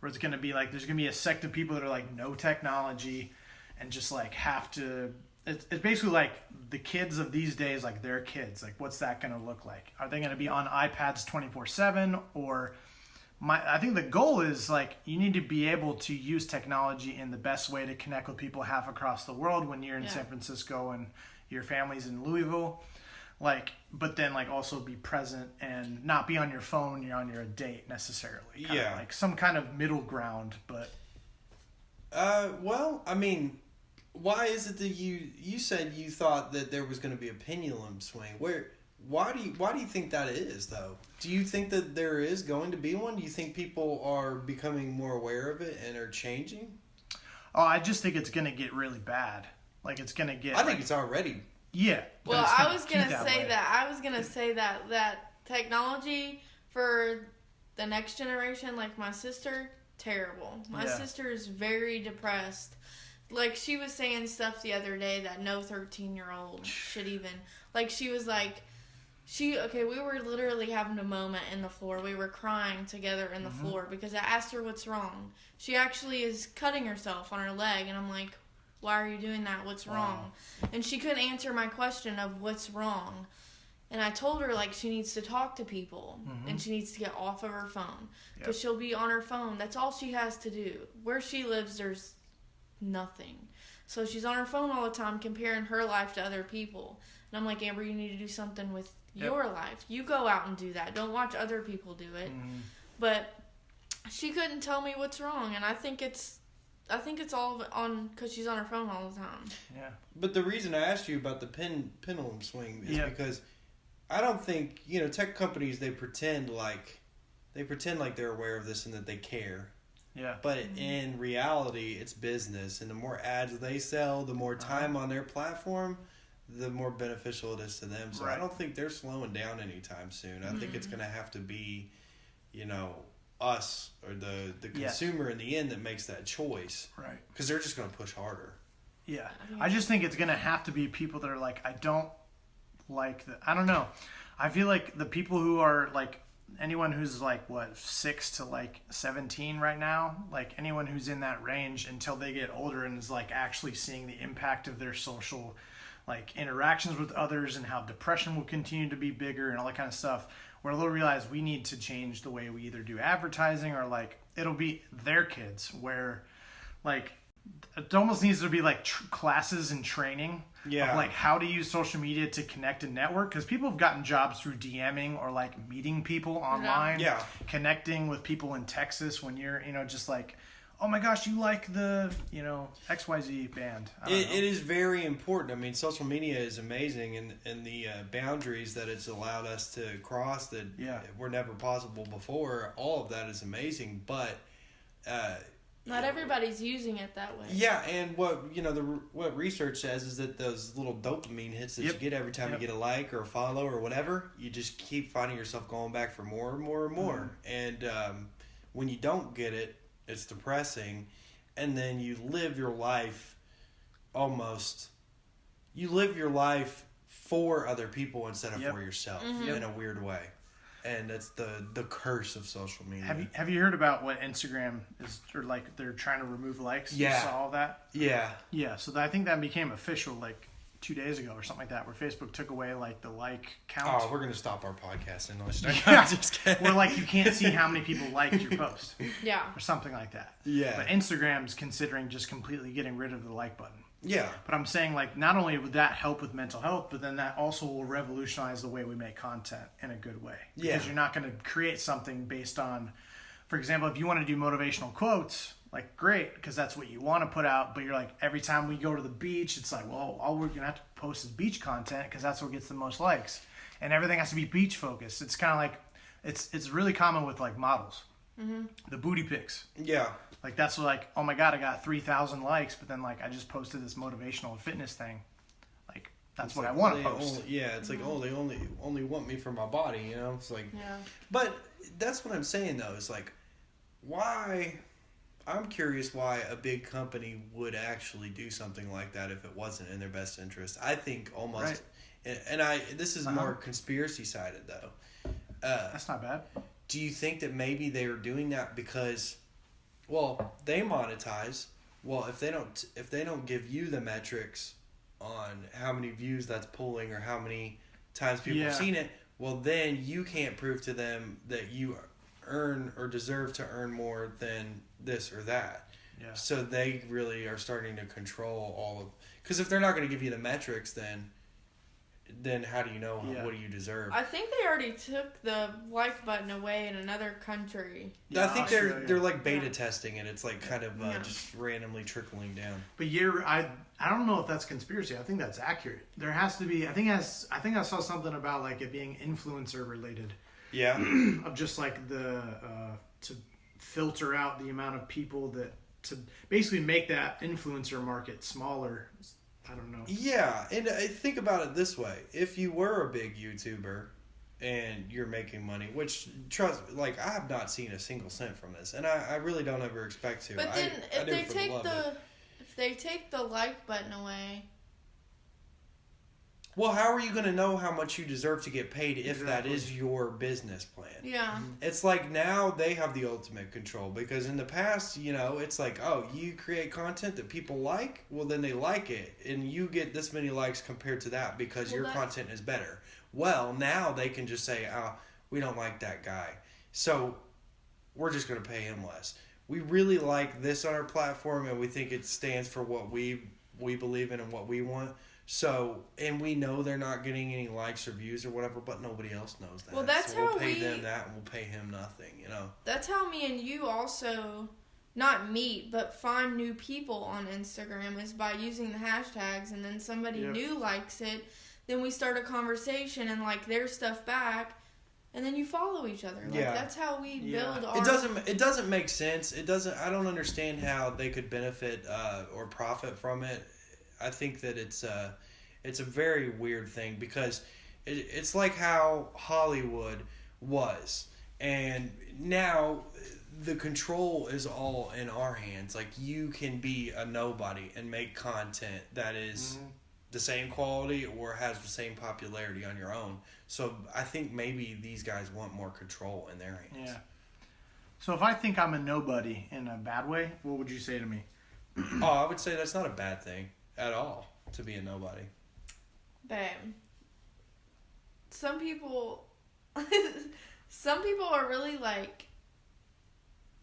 where it's going to be like there's going to be a sect of people that are like no technology, and just like have to. It's basically like the kids of these days, like their kids. Like, what's that going to look like? Are they going to be on iPads 24/7? Or I think the goal is like you need to be able to use technology in the best way to connect with people half across the world when you're in San Francisco and your family's in Louisville. Like, but then like also be present and not be on your phone when you're on your date necessarily. Kind of like some kind of middle ground, but. Well, I mean. Why is it that you said you thought that there was going to be a pendulum swing? Why do you think that is though? Do you think that there is going to be one? Do you think people are becoming more aware of it and are changing? Oh, I just think it's going to get really bad. Like it's going to get. I think it's already. Yeah. Well, I was going to say that. I was going to say that technology for the next generation, like my sister, terrible. My sister is very depressed. Like, she was saying stuff the other day that no 13-year-old should even... Like, she was like... we were literally having a moment in the floor. We were crying together in the floor because I asked her what's wrong. She actually is cutting herself on her leg, and I'm like, why are you doing that? What's wrong? And she couldn't answer my question of what's wrong. And I told her, like, she needs to talk to people, and she needs to get off of her phone. Because she'll be on her phone. That's all she has to do. Where she lives, there's... nothing. So she's on her phone all the time comparing her life to other people. And I'm like, Amber, you need to do something with your life. You go out and do that. Don't watch other people do it. Mm-hmm. But she couldn't tell me what's wrong, and I think it's all on because she's on her phone all the time. Yeah. But the reason I asked you about the pendulum swing is because I don't think, tech companies, they pretend like they're aware of this and that they care. Yeah. But in reality, it's business, and the more ads they sell, the more time on their platform, the more beneficial it is to them. So I don't think they're slowing down anytime soon. I think it's going to have to be, us or the consumer in the end that makes that choice. Right. Because they're just going to push harder. Yeah. I just think it's going to have to be people that are like, I don't like that. I don't know. I feel like the people who are like, anyone who's like 6 to 17 right now, like anyone who's in that range until they get older and is like actually seeing the impact of their social interactions with others and how depression will continue to be bigger and all that kind of stuff, where they'll realize we need to change the way we either do advertising or it'll be their kids where it almost needs to be classes and training of how to use social media to connect and network, because people have gotten jobs through DMing or meeting people online, connecting with people in Texas when you're just oh my gosh, you like the XYZ band. It is very important. I mean, social media is amazing, and the boundaries that it's allowed us to cross that were never possible before, all of that is amazing, but not everybody's using it that way. Yeah, and what what research says is that those little dopamine hits that you get every time you get a like or a follow or whatever, you just keep finding yourself going back for more and more and more. And when you don't get it, it's depressing. And then you live your life for other people instead of for yourself in a weird way. And that's the curse of social media. Have you heard about what Instagram is, or they're trying to remove likes? Yeah. You saw all that? Yeah. Yeah, so I think that became official 2 days ago or something like that, where Facebook took away the like count. Oh, we're going to stop our podcast and just kidding. Where you can't see how many people liked your post. Yeah. Or something like that. Yeah. But Instagram's considering just completely getting rid of the like button. Yeah. But I'm saying not only would that help with mental health, but then that also will revolutionize the way we make content in a good way. Yeah. Because you're not going to create something based on, for example, if you want to do motivational quotes, great, because that's what you want to put out, but you're every time we go to the beach, it's well, all we're going to have to post is beach content because that's what gets the most likes. And everything has to be beach focused. It's kind of it's really common with models. Mm-hmm. The booty pics. Yeah. That's oh my God, I got 3,000 likes, but then I just posted this motivational fitness thing. That's what I want to post. It's they only want me for my body, It's yeah. But that's what I'm saying though. It's why? I'm curious why a big company would actually do something like that if it wasn't in their best interest. I think almost, and this is more conspiracy sided though. That's not bad. Do you think that maybe they are doing that because, they monetize? Well, if they don't give you the metrics on how many views that's pulling or how many times people have seen it, then you can't prove to them that you earn or deserve to earn more than this or that. Yeah. So they really are starting to control all of, because if they're not going to give you the metrics, then how do you know what do you deserve? I think they already took the like button away in another country. I think they're beta testing it. It's kind of just randomly trickling down. But I don't know if that's conspiracy. I think that's accurate. There has to be. I think I saw something about it being influencer related. Yeah. Of just the to filter out the amount of people to basically make that influencer market smaller. I don't know. Yeah, and I think about it this way: if you were a big YouTuber and you're making money, which I have not seen a single cent from this, and I really don't ever expect to. But then if they take the like button away. Well, how are you going to know how much you deserve to get paid if that is your business plan? Yeah. It's now they have the ultimate control, because in the past, it's you create content that people like, well, then they like it, and you get this many likes compared to that because your content is better. Well, now they can just say, we don't like that guy, so we're just going to pay him less. We really like this on our platform, and we think it stands for what we believe in and what we want. So, and we know they're not getting any likes or views or whatever, but nobody else knows that. Well, that's so we'll how pay we- them that, and we'll pay him nothing. You know. That's how me and you also not meet, but find new people on Instagram is by using the hashtags, and then somebody new likes it. Then we start a conversation and like their stuff back, and then you follow each other. Like that's how we build our. It doesn't make sense. It doesn't. I don't understand how they could benefit or profit from it. I think that it's a very weird thing because it's like how Hollywood was, and now the control is all in our hands. Like, you can be a nobody and make content that is the same quality or has the same popularity on your own. So I think maybe these guys want more control in their hands. Yeah. So if I think I'm a nobody in a bad way, what would you say to me? Oh, I would say that's not a bad thing at all, to be a nobody. Babe. Some people are really like,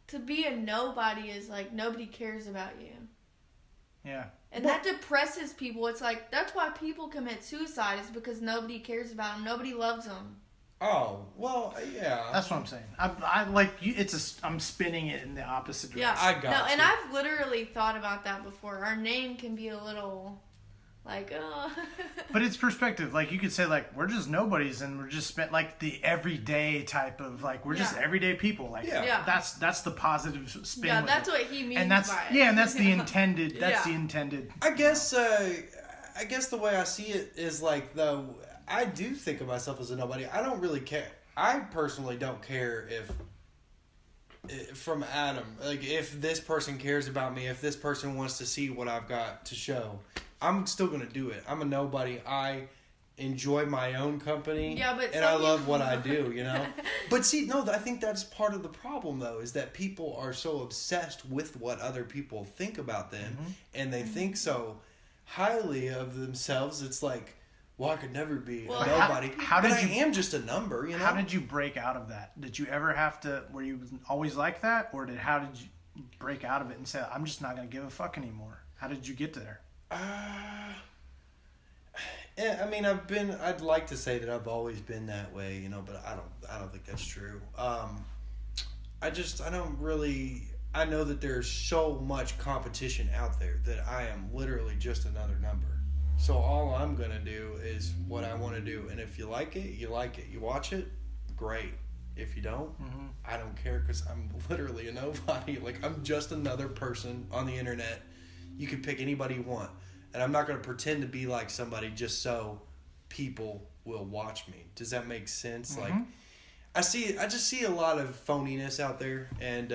to be a nobody is like nobody cares about you. Yeah. And that depresses people. It's like, that's why people commit suicide, is because nobody cares about them. Nobody loves them. Oh, well, yeah. That's what I'm saying. I like you. I'm spinning it in the opposite direction. Yeah, I got you. And I've literally thought about that before. Our name can be a little, like, oh. But it's perspective. Like, you could say, like, we're just nobodies, and we're just spent like the everyday type of, like, we're just everyday people. Like, that's the positive spin. Yeah, with that's it. what he means And that's by it. and that's the intended. That's the intended. I guess the way I see it is like, though, I do think of myself as a nobody. I don't really care. I personally don't care if from Adam, like, if this person cares about me, if this person wants to see what I've got to show, I'm still going to do it. I'm a nobody. I enjoy my own company, and I love what I do, you know? But see, no, I think that's part of the problem, though, is that people are so obsessed with what other people think about them, and they think so highly of themselves. It's like, well, I could never be a nobody. But I am just a number, you know? How did you break out of that? Did you ever have to, were you always like that? Or how did you break out of it and say, I'm just not going to give a fuck anymore? How did you get there? I mean, I'd like to say that I've always been that way, you know, but I don't think that's true. I know that there's so much competition out there that I am literally just another number. So all I'm going to do is what I want to do. And if you like it, you like it. You watch it, great. If you don't, I don't care, because I'm literally a nobody. Like, I'm just another person on the internet. You can pick anybody you want. And I'm not going to pretend to be like somebody just so people will watch me. Does that make sense? Like, I just see a lot of phoniness out there. And,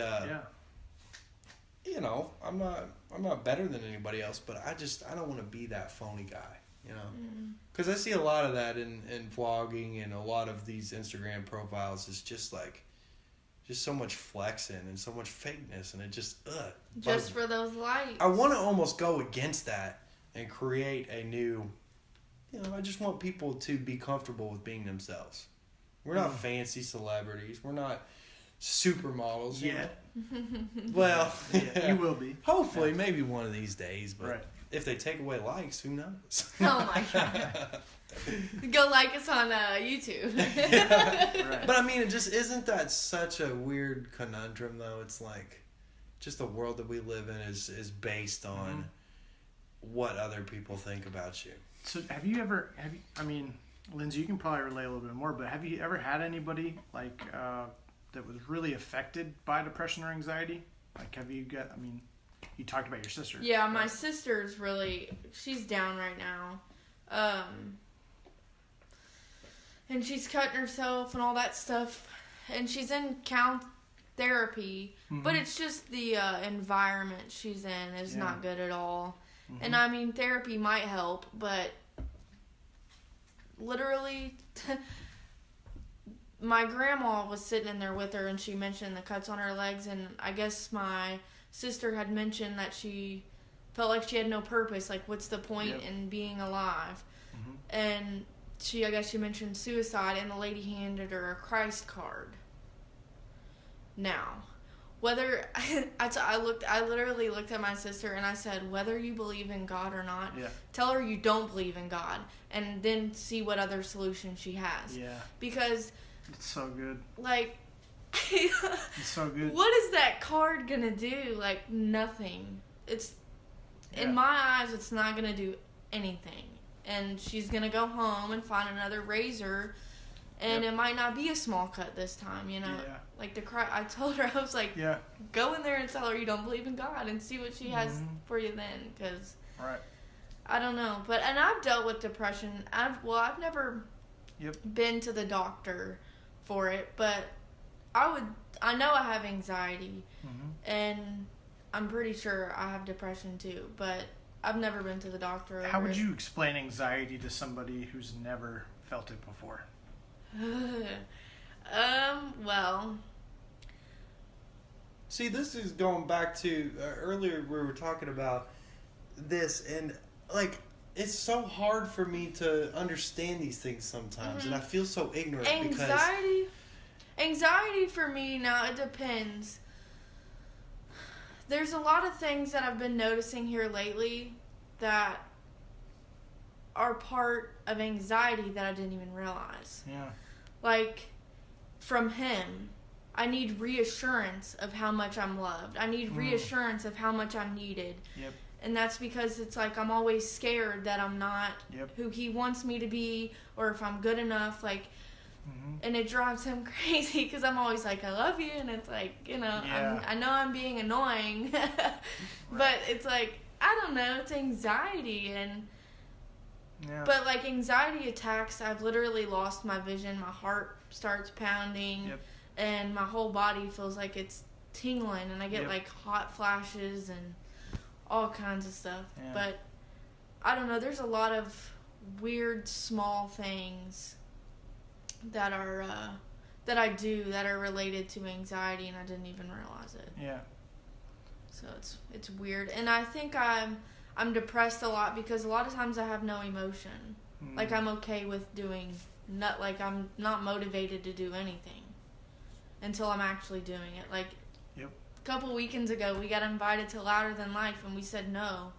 you know, I'm not better than anybody else, but I don't want to be that phony guy, you know? Because I see a lot of that in vlogging, and a lot of these Instagram profiles is just like, just so much flexing and so much fakeness, and it just, just for those likes. I want to almost go against that and create a new, you know, I just want people to be comfortable with being themselves. We're not fancy celebrities. We're not supermodels yet. Well, you will be. Hopefully, maybe one of these days. But if they take away likes, who knows? Oh my god! Go like us on YouTube. But I mean, it just isn't that such a weird conundrum, though. It's like, just the world that we live in is based on what other people think about you. So I mean, Lindsay, you can probably relate a little bit more, but have you ever had anybody like that was really affected by depression or anxiety? Like, you talked about your sister. Yeah, my sister's she's down right now. And she's cutting herself and all that stuff. And she's in therapy. But it's just the environment she's in is not good at all. And I mean, therapy might help, but literally... My grandma was sitting in there with her, and she mentioned the cuts on her legs, and I guess my sister had mentioned that she felt like she had no purpose. Like, what's the point in being alive? And I guess she mentioned suicide, and the lady handed her a Christ card. Now, whether I literally looked at my sister and I said, whether you believe in God or not, tell her you don't believe in God, and then see what other solution she has. Yeah. Because it's so good. Like, it's so good. What is that card gonna do? Like, nothing. It's in my eyes, it's not gonna do anything. And she's gonna go home and find another razor. And it might not be a small cut this time, you know. Yeah. Like I told her, I was like, go in there and tell her you don't believe in God and see what she has for you then, because I don't know. And I've dealt with depression. I've never been to the doctor for it, but I know I have anxiety, and I'm pretty sure I have depression too, but I've never been to the doctor. How would you explain anxiety to somebody who's never felt it before? Well. See, this is going back to earlier we were talking about this, and like it's so hard for me to understand these things sometimes, and I feel so ignorant. Anxiety for me now, it depends. There's a lot of things that I've been noticing here lately that are part of anxiety that I didn't even realize. Yeah. Like, from him, I need reassurance of how much I'm loved. I need reassurance of how much I'm needed. Yep. And that's because it's like I'm always scared that I'm not who he wants me to be, or if I'm good enough, like, and it drives him crazy because I'm always like, I love you, and it's like, you know, I know I'm being annoying, but it's like, I don't know, it's anxiety, and but like anxiety attacks, I've literally lost my vision, my heart starts pounding, and my whole body feels like it's tingling, and I get like hot flashes and all kinds of stuff, but I don't know, there's a lot of weird small things that are that I do that are related to anxiety, and I didn't even realize it. Yeah. So it's weird, and I think I'm depressed a lot because a lot of times I have no emotion. Like, I'm okay with doing I'm not motivated to do anything until I'm actually doing it. Like, a couple weekends ago, we got invited to Louder Than Life, and we said no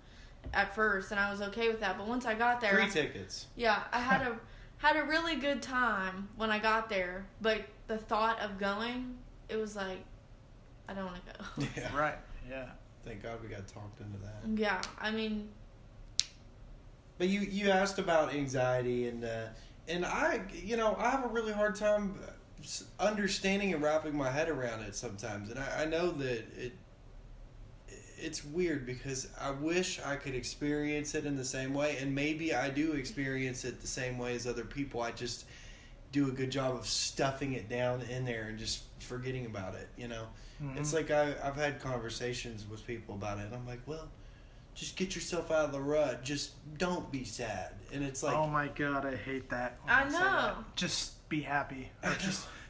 at first, and I was okay with that. But once I got there, 3 tickets. Yeah, I had a really good time when I got there, but the thought of going, it was like, I don't want to go. Yeah. Right. Yeah. Thank God we got talked into that. Yeah, I mean. But you asked about anxiety, and I have a really hard time understanding and wrapping my head around it sometimes, and I know that it's weird because I wish I could experience it in the same way, and maybe I do experience it the same way as other people. I just do a good job of stuffing it down in there and just forgetting about it, you know? It's like I've had conversations with people about it, and I'm like, well, just get yourself out of the rut. Just don't be sad. And it's like... Oh my God, I hate that. I know. Just be happy. Or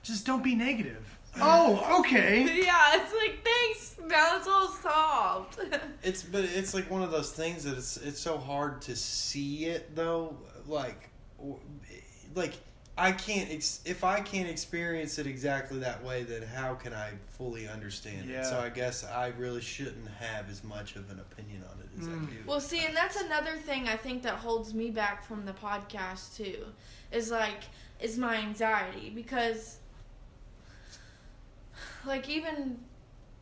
just don't be negative. Oh, okay. Yeah, it's like, thanks. Now it's all solved. It's like one of those things that it's so hard to see it though. Like I can't if I can't experience it exactly that way, then how can I fully understand it? So I guess I really shouldn't have as much of an opinion on it as I do. Well, see, and that's another thing I think that holds me back from the podcast too, is my anxiety, because like even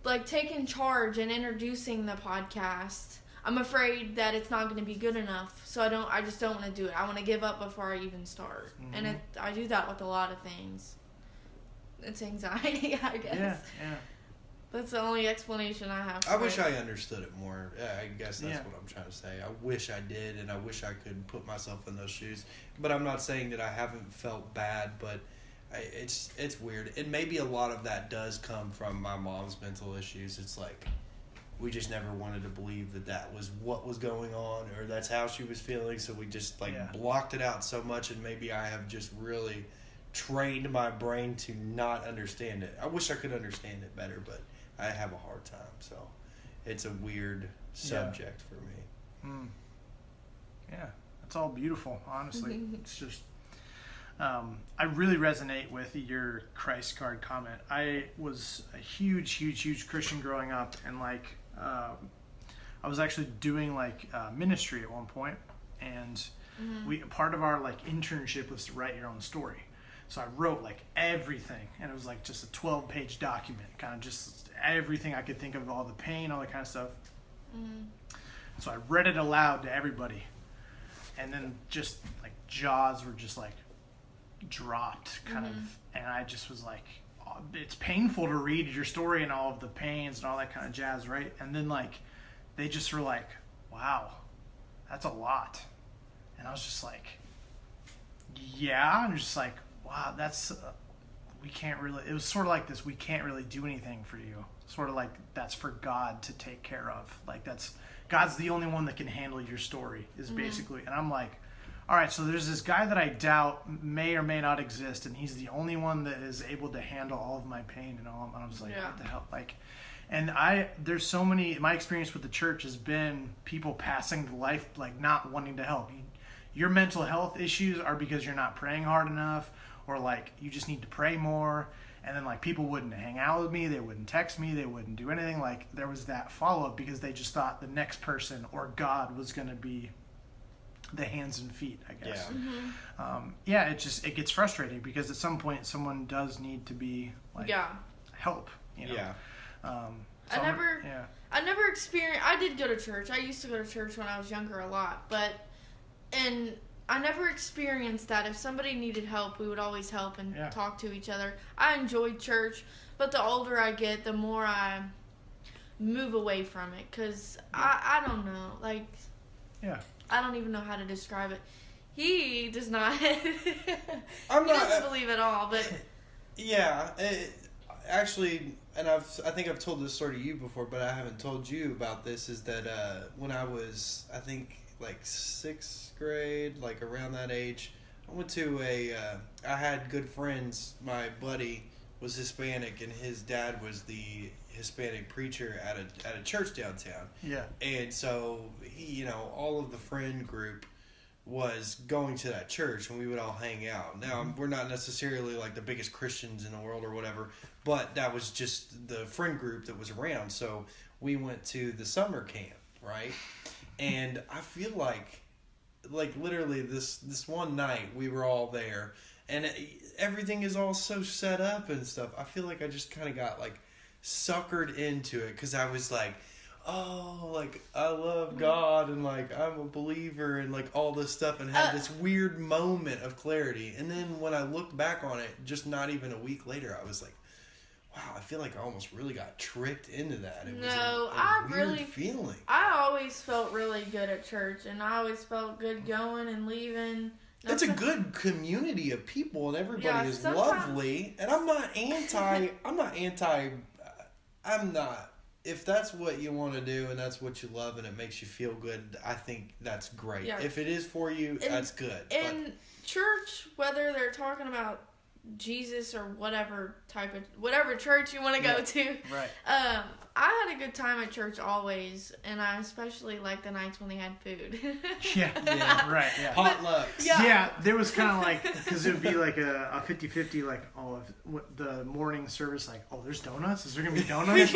like taking charge and introducing the podcast, I'm afraid that it's not going to be good enough, so I just don't want to do it. I want to give up before I even start, and I do that with a lot of things. It's anxiety, I guess. Yeah. That's the only explanation I have. I wish I understood it more. I guess that's what I'm trying to say. I wish I did, and I wish I could put myself in those shoes. But I'm not saying that I haven't felt bad, but it's weird. And maybe a lot of that does come from my mom's mental issues. It's like we just never wanted to believe that was what was going on, or that's how she was feeling, so we just blocked it out so much, and maybe I have just really trained my brain to not understand it. I wish I could understand it better, but I have a hard time, so it's a weird subject for me. Yeah, it's all beautiful, honestly. It's just I really resonate with your Christ card comment. I was a huge Christian growing up, and like I was actually doing like ministry at one point, and part of our like internship was to write your own story. So I wrote like everything, and it was like just a 12-page document, kind of just everything I could think of, all the pain, all that kind of stuff. So I read it aloud to everybody, and then just like jaws were just like dropped kind of, and I just was like, oh, it's painful to read your story and all of the pains and all that kind of jazz, right? And then like they just were like, wow, that's a lot. And I was just like, yeah. I'm just like, wow, that's we can't really, it was sort of like this, we can't really do anything for you, sort of like that's for God to take care of, like that's God's the only one that can handle your story, is basically. And I'm like, all right, so there's this guy that I doubt may or may not exist, and he's the only one that is able to handle all of my pain and all. And I was like, what the hell? Like, and there's so many, my experience with the church has been people passing the life, like not wanting to help. Your mental health issues are because you're not praying hard enough, or like you just need to pray more. And then like people wouldn't hang out with me, they wouldn't text me, they wouldn't do anything. Like there was that follow-up because they just thought the next person or God was going to be the hands and feet, I guess. It gets frustrating because at some point someone does need to be like help, you know. I never experienced, I did go to church. I used to go to church when I was younger a lot, and I never experienced that. If somebody needed help, we would always help and talk to each other. I enjoyed church, but the older I get, the more I move away from it, because I don't know, like, I don't even know how to describe it. He does not. He doesn't believe at all, but actually, and I think I've told this story to you before, but I haven't told you about this, is that when I was, I think, like 6th grade, like around that age, I went to I had good friends. My buddy was Hispanic, and his dad was the Hispanic preacher at a church downtown. And so he, all of the friend group was going to that church, and we would all hang out. Now, we're not necessarily like the biggest Christians in the world or whatever, but that was just the friend group that was around. So we went to the summer camp, right? And I feel like literally this one night we were all there, and everything is all so set up and stuff. I feel like I just kind of got like suckered into it, because I was like, oh, like I love God, and like I'm a believer, and like all this stuff, and had this weird moment of clarity. And then when I looked back on it, just not even a week later, I was like, wow, I feel like I almost really got tricked into that. It was a weird feeling. I always felt really good at church, and I always felt good going and leaving. It's a good community of people, and everybody is lovely. And I'm not if that's what you want to do and that's what you love and it makes you feel good, I think that's great. Yeah. If it is for you, that's good. In church, whether they're talking about Jesus or whatever church you want to go to. Right. I had a good time at church always, and I especially liked the nights when they had food. Right. Potlucks. Yeah, there was kind of like, because it would be like a 50-50, like, the morning service, like, there's donuts? Is there going to be donuts?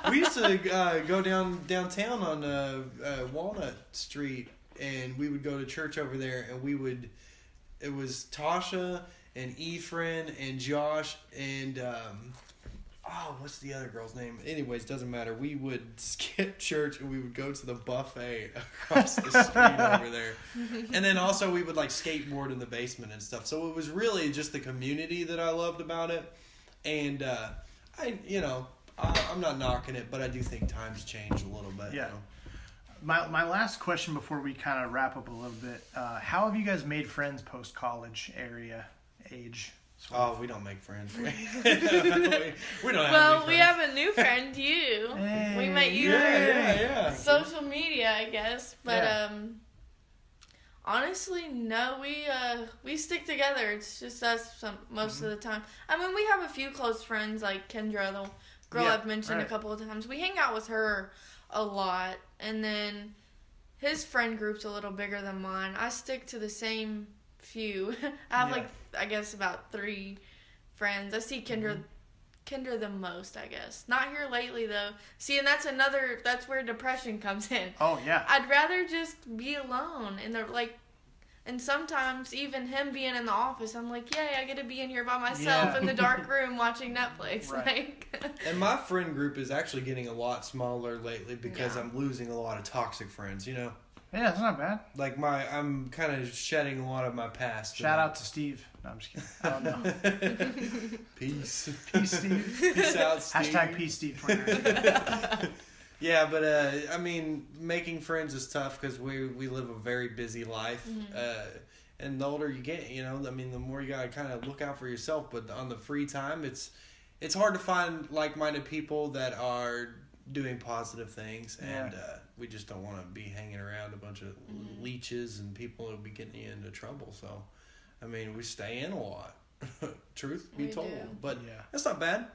We used to go downtown on Walnut Street, and we would go to church over there, and it was Tasha and Ephraim and Josh and what's the other girl's name? Anyways, doesn't matter. We would skip church and we would go to the buffet across the street over there. And then also we would like skateboard in the basement and stuff. So it was really just the community that I loved about it. And I'm not knocking it, but I do think times change a little bit. Yeah. My last question before we kind of wrap up a little bit, how have you guys made friends post-college age? We don't make friends. We don't have Well, we have a new friend, you. Hey. We met you through social media, I guess. But honestly, no, we stick together. It's just us most of the time. I mean, we have a few close friends, like Kendra, the girl I've mentioned a couple of times. We hang out with her a lot, and then his friend group's a little bigger than mine. I stick to the same few. I have like I guess about 3 friends. I see Kendra the most, I guess. Not here lately though. See, and that's where depression comes in. Oh yeah. I'd rather just be alone and sometimes even him being in the office, I'm like, yay, I get to be in here by myself in the dark room watching Netflix. Right. And my friend group is actually getting a lot smaller lately because I'm losing a lot of toxic friends, Yeah, that's not bad. Like I'm kind of shedding a lot of my past. Shout out to Steve. No, I'm just kidding. I don't know. Peace. Peace, Steve. Peace out, Steve. Hashtag Peace, Steve. 29. Yeah, but I mean, making friends is tough because we live a very busy life. And the older you get, I mean, the more you gotta kind of look out for yourself. But on the free time, it's hard to find like-minded people that are doing positive things, and we just don't want to be hanging around a bunch of leeches and people who'll be getting you into trouble. So, I mean, we stay in a lot. Truth be told, but that's not bad.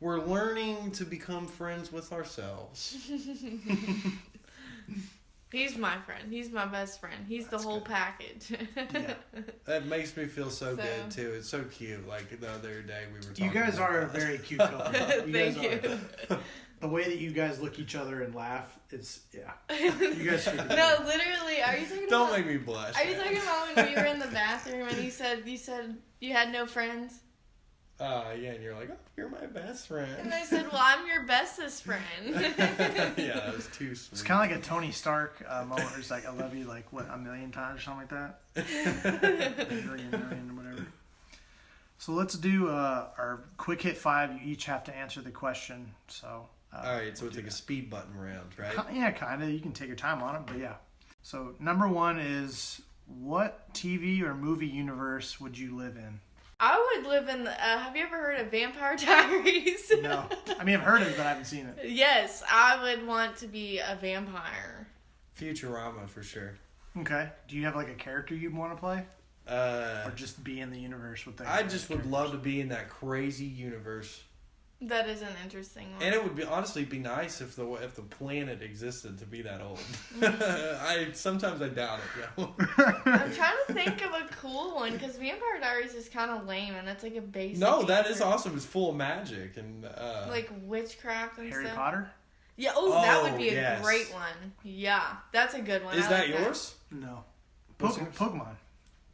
We're learning to become friends with ourselves. He's my friend. He's my best friend. He's the whole package. That makes me feel so good too. It's so cute. Like the other day we were talking. You guys are a very cute couple. Thank you. The way that you guys look each other and laugh, it's You guys should. No, literally. Are you talking about? Don't make me blush. Are you talking about when we were in the bathroom and you said you had no friends? Yeah, and you're like, oh, you're my best friend. And I said, well, I'm your bestest friend. Yeah, that was too sweet. It's kind of like a Tony Stark moment where he's like, I love you like, what, 1,000,000 times or something like that? a million, whatever. So let's do our quick hit 5. You each have to answer the question. So. All right, so it's like a speed button round, right? Yeah, kind of. You can take your time on it, but yeah. So number 1 is, what TV or movie universe would you live in? I would live in have you ever heard of Vampire Diaries? No. I mean, I've heard of it, but I haven't seen it. Yes, I would want to be a vampire. Futurama, for sure. Okay. Do you have like a character you'd want to play? Or just be in the universe with that? I just would love to be in that crazy universe. That is an interesting one. And it would honestly be nice if the planet existed to be that old. Sometimes I doubt it. Yeah. I'm trying to think of a cool one because Vampire Diaries is kind of lame and it's like a basic. No, that is awesome. It's full of magic and like witchcraft and Harry stuff. Potter. Yeah. Oh, that would be a great one. Yeah, that's a good one. Is that yours? No. Pokemon.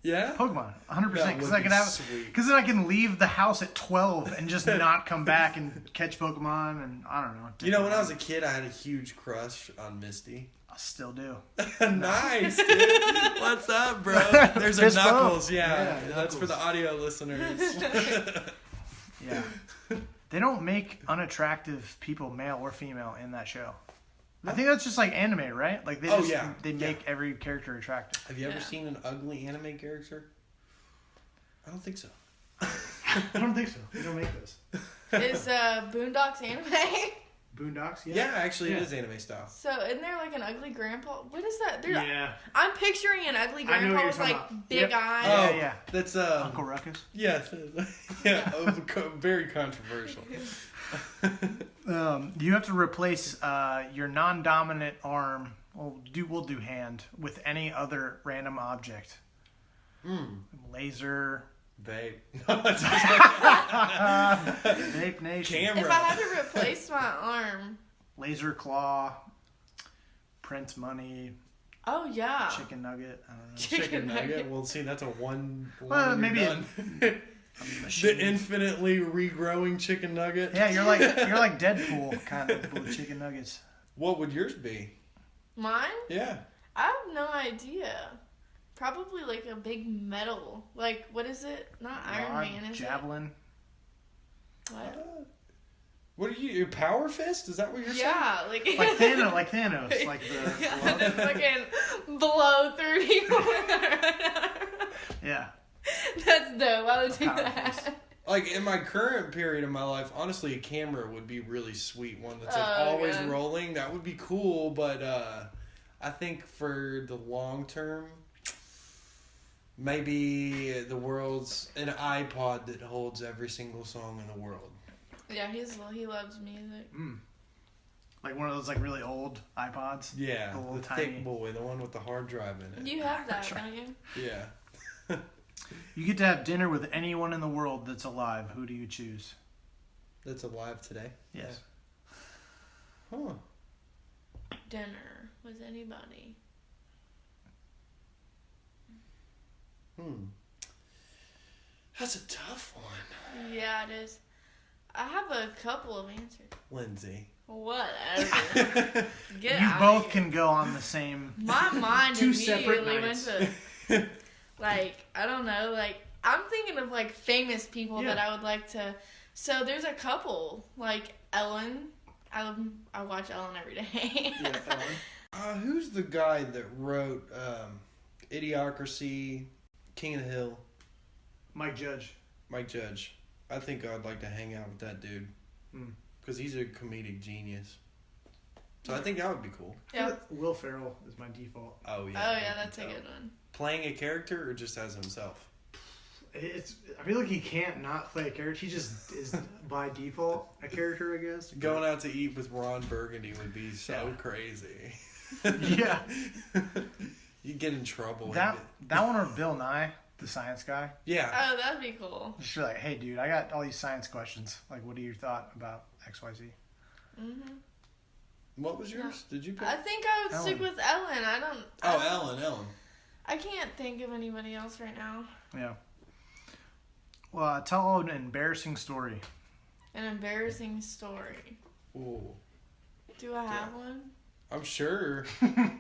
Yeah? Pokemon, 100%. Because then I can leave the house at 12 and just not come back and catch Pokemon, and I don't know. When I was a kid, I had a huge crush on Misty. I still do. Nice, dude. What's up, bro? There's a Knuckles. Yeah, that's for the audio listeners. Yeah. They don't make unattractive people, male or female, in that show. I think that's just like anime, right? Like they make every character attractive. Have you ever seen an ugly anime character? I don't think so. I don't think so. They don't make those. Is Boondocks anime? Boondocks? Yeah. Yeah, actually it is anime style. So isn't there like an ugly grandpa? What is that? Yeah. I'm picturing an ugly grandpa with like big eyes. Oh, yeah. That's Uncle Ruckus? Yeah. Yeah, very controversial. You have to replace your non-dominant arm. We'll do hand with any other random object. Laser. Vape. Vape Nation. Camera. If I had to replace my arm. Laser claw. Print money. Oh yeah. Chicken nugget. I don't know. Chicken nugget. Well, see, that's a one. Well, maybe the infinitely regrowing chicken nugget. Yeah, you're like Deadpool kind of with chicken nuggets. What would yours be? Mine? Yeah. I have no idea. Probably like a big metal. Like, what is it? Not Iron Man, is javelin. It? What? What are you? Your power fist? Is that what you're saying? Yeah, like Thanos, like the just fucking blow through people. Yeah. That's dope. I would do that. Like, in my current period of my life, honestly, a camera would be really sweet. One that's like always rolling. That would be cool, but I think for the long term, maybe the world's an iPod that holds every single song in the world. Yeah, he loves music. Like one of those like really old iPods. Yeah, the thick boy, the one with the hard drive in it. You have that, don't you? Yeah. You get to have dinner with anyone in the world that's alive. Who do you choose? That's alive today? Yes. Huh. Dinner with anybody. That's a tough one. Yeah, it is. I have a couple of answers. Lindsay. Whatever. Get You out both of here. can go on the same. My mind Two separate immediately went nights. to, like, I don't know, like, I'm thinking of, like, famous people that I would like to. So there's a couple, like Ellen. I watch Ellen every day. Yeah, Ellen. Who's the guy that wrote Idiocracy, King of the Hill? Mike Judge. Mike Judge. I think I'd like to hang out with that dude. Because he's a comedic genius. So I think that would be cool. Yeah. Will Ferrell is my default. Oh, yeah. Oh, yeah, that's a good one. Playing a character or just as himself? I feel like he can't not play a character. He just is by default a character, I guess. Going out to eat with Ron Burgundy would be so crazy. Yeah. You get in trouble. That one or Bill Nye, the science guy. Yeah. Oh, that'd be cool. Just be like, hey, dude, I got all these science questions. Like, what are your thoughts about XYZ? Mm-hmm. What was yours? Did you pick? I think I would stick with Ellen. Ellen. I can't think of anybody else right now. Yeah. Well, tell an embarrassing story. An embarrassing story. Ooh. Do I have one? I'm sure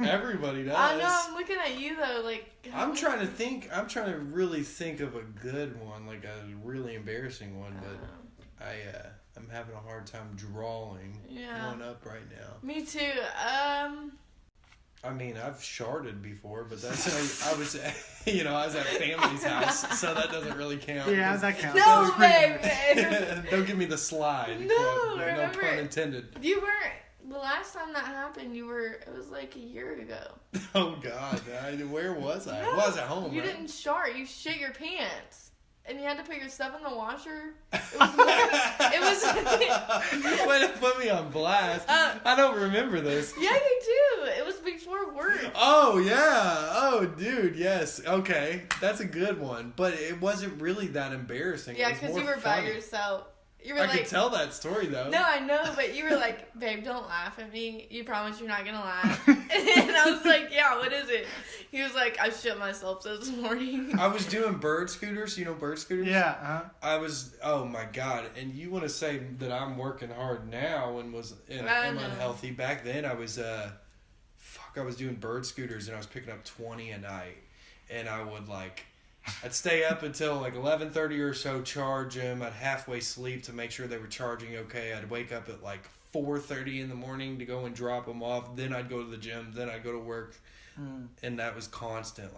everybody does. I know, I'm looking at you though, like... I'm trying to really think of a good one, like a really embarrassing one, but I'm having a hard time drawing one up right now. Me too. I mean, I've sharded before, but that's I was at family's house, so that doesn't really count. Yeah, that counts. No, baby! Don't give me the slide. No, no remember, pun intended. You weren't... The last time that happened, it was like a year ago. Oh, God. Where was I? No, I was at home, You right? didn't shart. You shit your pants. And you had to put your stuff in the washer. It was... Way to put me on blast. I don't remember this. Yeah, you do. It was before work. Oh, yeah. Oh, dude, yes. Okay. That's a good one. But it wasn't really that embarrassing. Yeah, because you were by yourself. You were I like, could tell that story, though. No, I know, but you were like, babe, don't laugh at me. You promise you're not going to laugh. And I was like, yeah, what is it? He was like, I shit myself this morning. I was doing bird scooters. You know bird scooters? Yeah. Oh my God. And you want to say that I'm working hard now and am unhealthy. Back then I was, I was doing bird scooters and I was picking up 20 a night. And I would I'd stay up until 11:30 or so, charge them. I'd halfway sleep to make sure they were charging okay. I'd wake up at 4:30 in the morning to go and drop them off. Then I'd go to the gym. Then I'd go to work. And that was constant,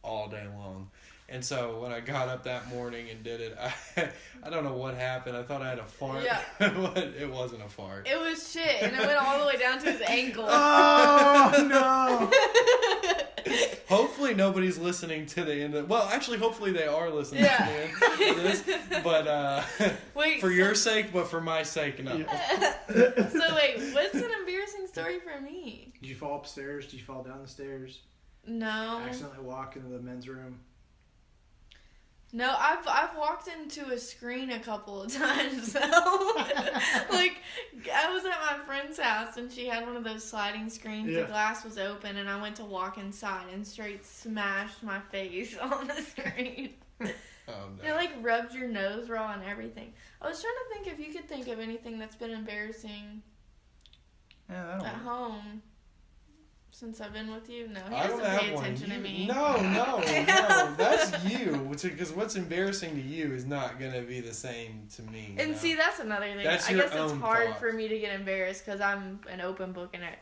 all day long. And so when I got up that morning and did it, I don't know what happened. I thought I had a fart. Yeah. But it wasn't a fart. It was shit, and it went all the way down to his ankle. Oh, no. Hopefully nobody's listening to the end of... Well, actually, hopefully they are listening to the end of this. But Wait, for your sake, but for my sake, no. Yeah. So wait, what's an embarrassing story for me? Did you fall upstairs? Did you fall down the stairs? No. Accidentally walk into the men's room? No, I've walked into a screen a couple of times though. I was at my friend's house and she had one of those sliding screens. Yeah. The glass was open and I went to walk inside and straight smashed my face on the screen. Oh, no. It rubbed your nose raw and everything. I was trying to think if you could think of anything that's been embarrassing Yeah, that'll at work. home. Since I've been with you, no, he I don't doesn't pay have one. attention to me. No, that's you. Because what's embarrassing to you is not going to be the same to me. And see, that's another thing. That's I your guess it's own hard thought. for me to get embarrassed because I'm an open book in it.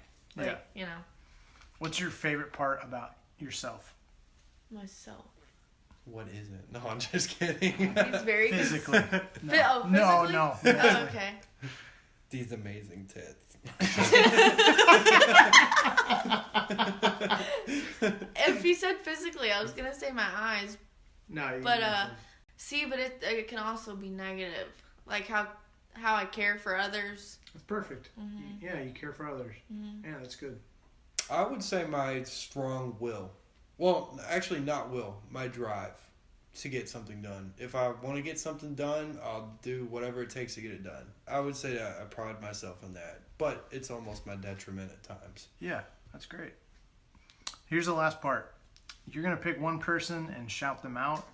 What's your favorite part about yourself? Myself. What is it? No, I'm just kidding. He's very Physically. No. No, Physically? no. Oh, okay. These amazing tits. If he said physically, I was gonna say my eyes. No, you But can but it can also be negative, like how I care for others. That's perfect. Mm-hmm. Yeah, you care for others. Mm-hmm. Yeah, that's good. I would say my strong will. Well, actually not will. My drive to get something done. If I want to get something done, I'll do whatever it takes to get it done. I would say that I pride myself in that. But it's almost my detriment at times. Yeah, that's great. Here's the last part. You're going to pick one person and shout them out.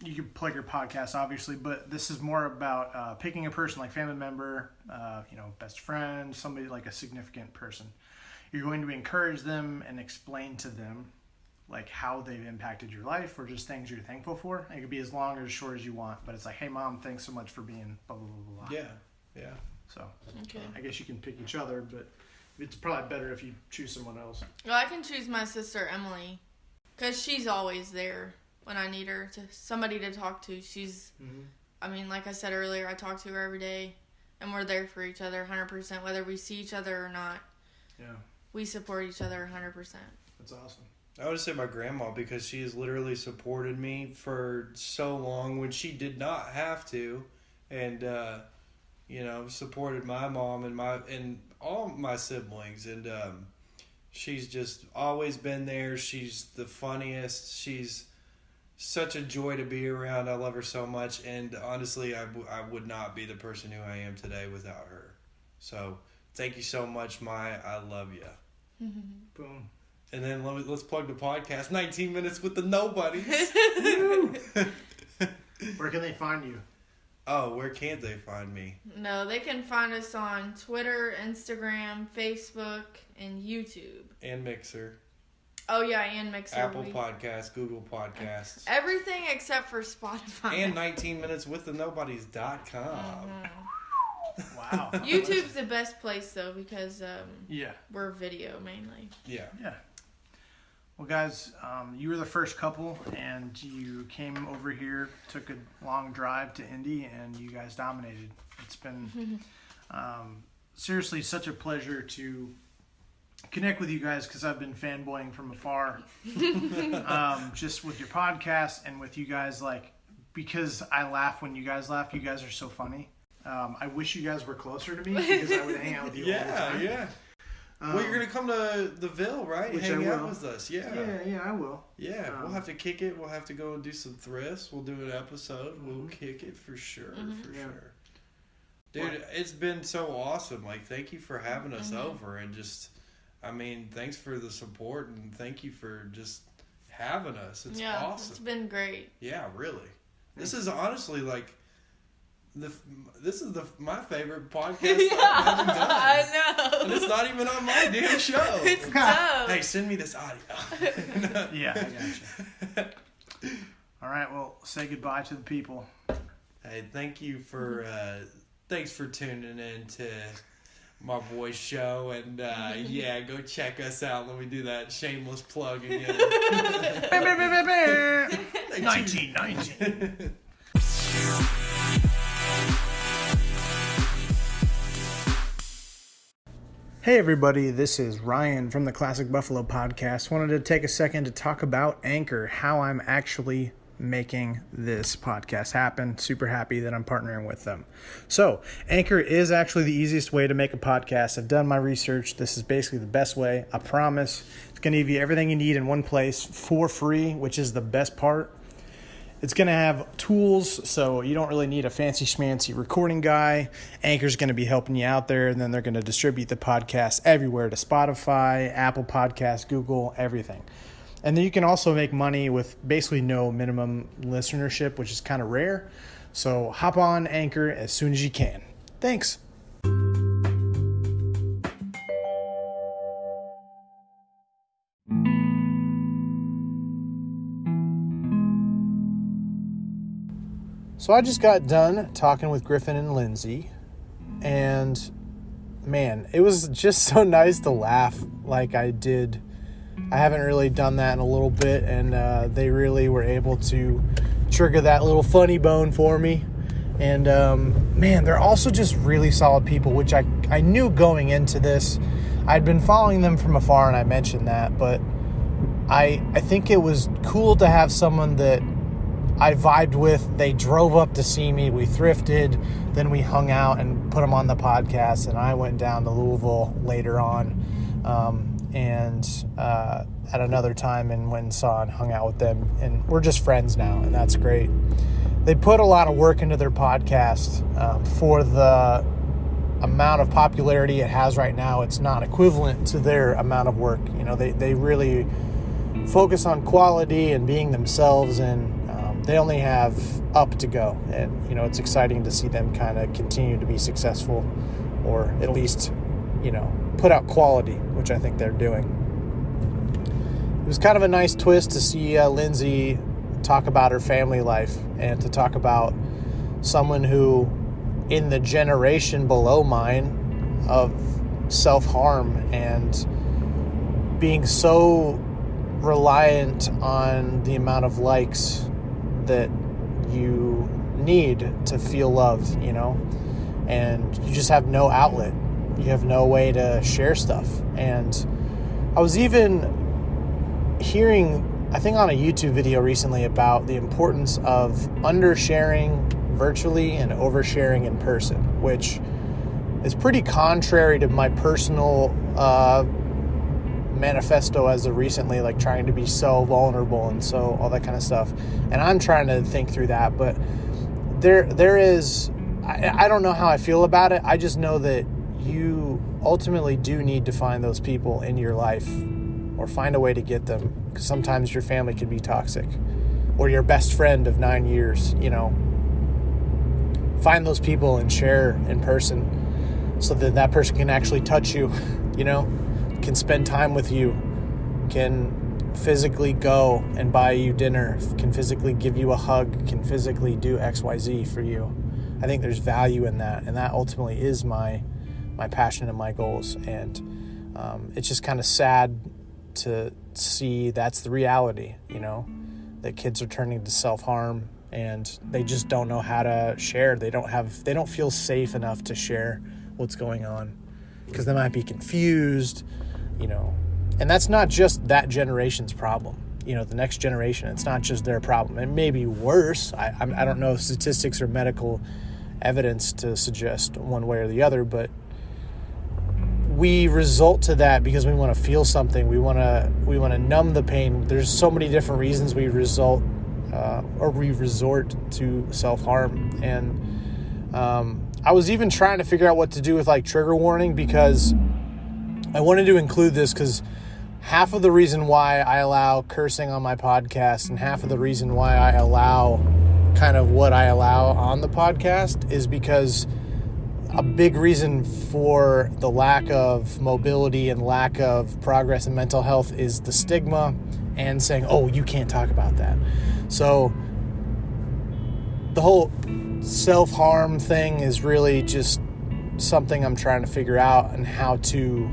You can plug your podcast, obviously, but this is more about picking a person, like family member, best friend, somebody like a significant person. You're going to encourage them and explain to them like how they've impacted your life or just things you're thankful for. It could be as long or as short as you want, but it's like, hey, Mom, thanks so much for being blah, blah, blah, blah. Yeah. So Okay. I guess you can pick each other, but it's probably better if you choose someone else. Well, I can choose my sister Emily, because she's always there when I need her, somebody to talk to. She's, I mean, like I said earlier, I talk to her every day, and we're there for each other 100%, whether we see each other or not. Yeah. We support each other 100%. That's awesome. I would say my grandma, because she has literally supported me for so long when she did not have to, and supported my mom and all my siblings, and she's just always been there. She's the funniest. She's such a joy to be around. I love her so much, and honestly, I would not be the person who I am today without her. So thank you so much, Maya. I love you. Boom. And then let's plug the podcast. 19 minutes with the nobodies. Where can they find you? Oh, where can't they find me? No, they can find us on Twitter, Instagram, Facebook, and YouTube. And Mixer. Oh, yeah, and Mixer. Apple Podcasts, Google Podcasts. Everything except for Spotify. And 19minuteswiththenobodies.com. Wow. YouTube's the best place, though, because Yeah. we're video mainly. Yeah. Well, guys, you were the first couple, and you came over here, took a long drive to Indy, and you guys dominated. It's been seriously such a pleasure to connect with you guys, because I've been fanboying from afar, just with your podcast and with you guys, because I laugh when you guys laugh. You guys are so funny. I wish you guys were closer to me, because I would hang out with you all the time. Yeah. Well, you're going to come to the Ville, right? Hang out with us. Yeah, I will. Yeah, we'll have to kick it. We'll have to go and do some thrifts. We'll do an episode. We'll kick it for sure, sure. Dude, it's been so awesome. Thank you for having us over, and just, thanks for the support, and thank you for just having us. It's awesome. It's been great. Yeah, really. This is honestly my favorite podcast I've ever done. I know. And it's not even on my damn show. It's dope. Hey, send me this audio. Yeah, I got you. All right, well, say goodbye to the people. Hey, thanks for tuning in to my boy's show, and go check us out. Let me do that shameless plug again. 1990. Hey everybody, this is Ryan from the Classic Buffalo Podcast. Wanted to take a second to talk about Anchor, how I'm actually making this podcast happen. Super happy that I'm partnering with them. So, Anchor is actually the easiest way to make a podcast. I've done my research. This is basically the best way. I promise. It's going to give you everything you need in one place for free, which is the best part. It's going to have tools, so you don't really need a fancy schmancy recording guy. Anchor's going to be helping you out there, and then they're going to distribute the podcast everywhere to Spotify, Apple Podcasts, Google, everything. And then you can also make money with basically no minimum listenership, which is kind of rare. So hop on Anchor as soon as you can. Thanks. So I just got done talking with Griffin and Lindsay, and man, it was just so nice to laugh like I did. I haven't really done that in a little bit, and they really were able to trigger that little funny bone for me. And man, they're also just really solid people, which I knew going into this. I'd been following them from afar, and I mentioned that, but I think it was cool to have someone that I vibed with. They drove up to see me. We thrifted. Then we hung out and put them on the podcast. And I went down to Louisville later on. and at another time and went and saw and hung out with them, and we're just friends now, and that's great. They put a lot of work into their podcast. For the amount of popularity it has right now, it's not equivalent to their amount of work. They really focus on quality and being themselves, and they only have up to go. And, it's exciting to see them kind of continue to be successful, or at least, put out quality, which I think they're doing. It was kind of a nice twist to see Lindsay talk about her family life, and to talk about someone who, in the generation below mine of self-harm and being so reliant on the amount of likes that you need to feel loved, and you just have no outlet. You have no way to share stuff. And I was even hearing, I think on a YouTube video recently, about the importance of undersharing virtually and oversharing in person, which is pretty contrary to my personal manifesto as of recently, like trying to be so vulnerable and so all that kind of stuff. And I'm trying to think through that, but there is, I don't know how I feel about it. I just know that you ultimately do need to find those people in your life, or find a way to get them, because sometimes your family can be toxic, or your best friend of 9 years. Find those people and share in person, so that that person can actually touch you, can spend time with you, can physically go and buy you dinner, can physically give you a hug, can physically do XYZ for you. I think there's value in that, and that ultimately is my passion and my goals. And it's just kind of sad to see that's the reality, that kids are turning to self-harm, and they just don't know how to share. They don't feel safe enough to share what's going on, because they might be confused, and that's not just that generation's problem. The next generation, it's not just their problem. It may be worse. I don't know if statistics or medical evidence to suggest one way or the other, but we result to that because we want to feel something. We want to numb the pain. There's so many different reasons we resort to self-harm. And I was even trying to figure out what to do with like trigger warning, because I wanted to include this, because half of the reason why I allow cursing on my podcast, and half of the reason why I allow kind of what I allow on the podcast, is because a big reason for the lack of mobility and lack of progress in mental health is the stigma and saying, oh, you can't talk about that. So the whole self-harm thing is really just something I'm trying to figure out, and how to,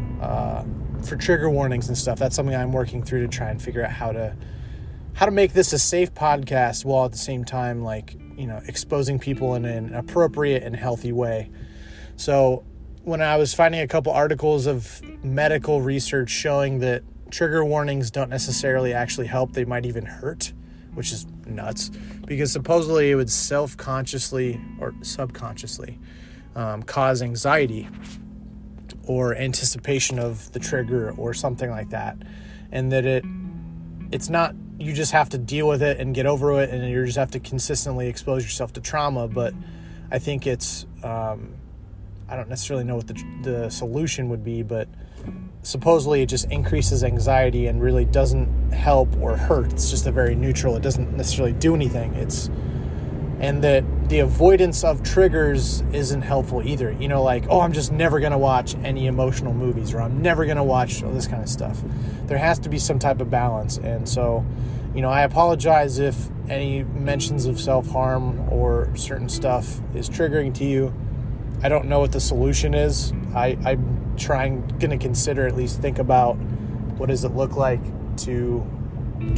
for trigger warnings and stuff, that's something I'm working through to try and figure out how to make this a safe podcast, while at the same time, exposing people in an appropriate and healthy way. So when I was finding a couple articles of medical research showing that trigger warnings don't necessarily actually help, they might even hurt, which is nuts, because supposedly it would self-consciously or subconsciously cause anxiety or anticipation of the trigger or something like that. And that it's not, you just have to deal with it and get over it, and you just have to consistently expose yourself to trauma. But I think it's, I don't necessarily know what the solution would be, but supposedly it just increases anxiety and really doesn't help or hurt. It's just a very neutral, it doesn't necessarily do anything. And that the avoidance of triggers isn't helpful either. I'm just never going to watch any emotional movies, or I'm never going to watch all this kind of stuff. There has to be some type of balance. And so, I apologize if any mentions of self-harm or certain stuff is triggering to you. I don't know what the solution is. I'm going to consider, at least think about, what does it look like do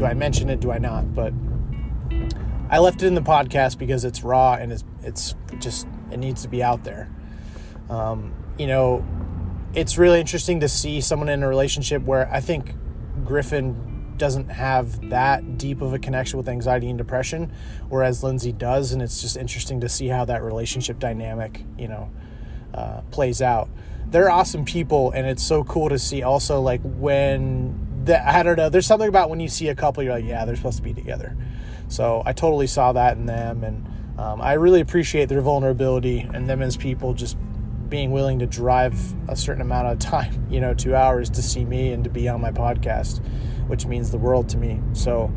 I mention it? Do I not? But I left it in the podcast because it's raw, and it's just, it needs to be out there. It's really interesting to see someone in a relationship where I think Griffin doesn't have that deep of a connection with anxiety and depression, whereas Lindsay does. And it's just interesting to see how that relationship dynamic, plays out. They're awesome people, and it's so cool to see also, like, I don't know, there's something about when you see a couple, you're like, yeah, they're supposed to be together. So I totally saw that in them, and I really appreciate their vulnerability and them as people just being willing to drive a certain amount of time, 2 hours to see me and to be on my podcast, which means the world to me. So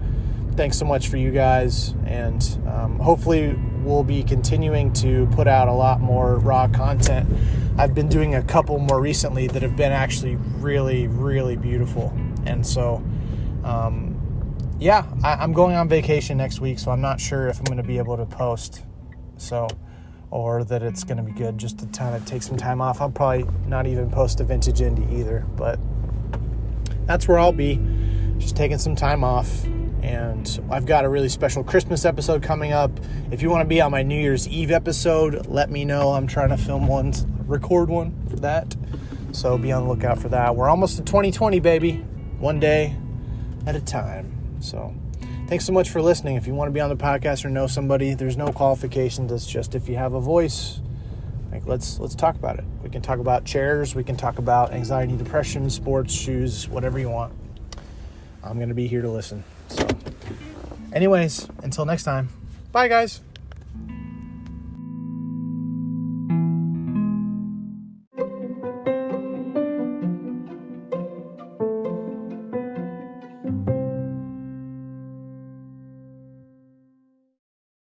thanks so much for you guys, and hopefully we'll be continuing to put out a lot more raw content. I've been doing a couple more recently that have been actually really, really beautiful. And so, I'm going on vacation next week, so I'm not sure if I'm going to be able to post, or that it's going to be good just to kind of take some time off. I'll probably not even post a vintage indie either, but that's where I'll be, just taking some time off. And I've got a really special Christmas episode coming up. If you want to be on my New Year's Eve episode, let me know. I'm trying to record one for that. So be on the lookout for that. We're almost to 2020, baby. One day at a time. So thanks so much for listening. If you want to be on the podcast or know somebody, there's no qualifications. It's just if you have a voice, let's talk about it. We can talk about chairs. We can talk about anxiety, depression, sports, shoes, whatever you want. I'm going to be here to listen. So anyways, until next time, bye guys.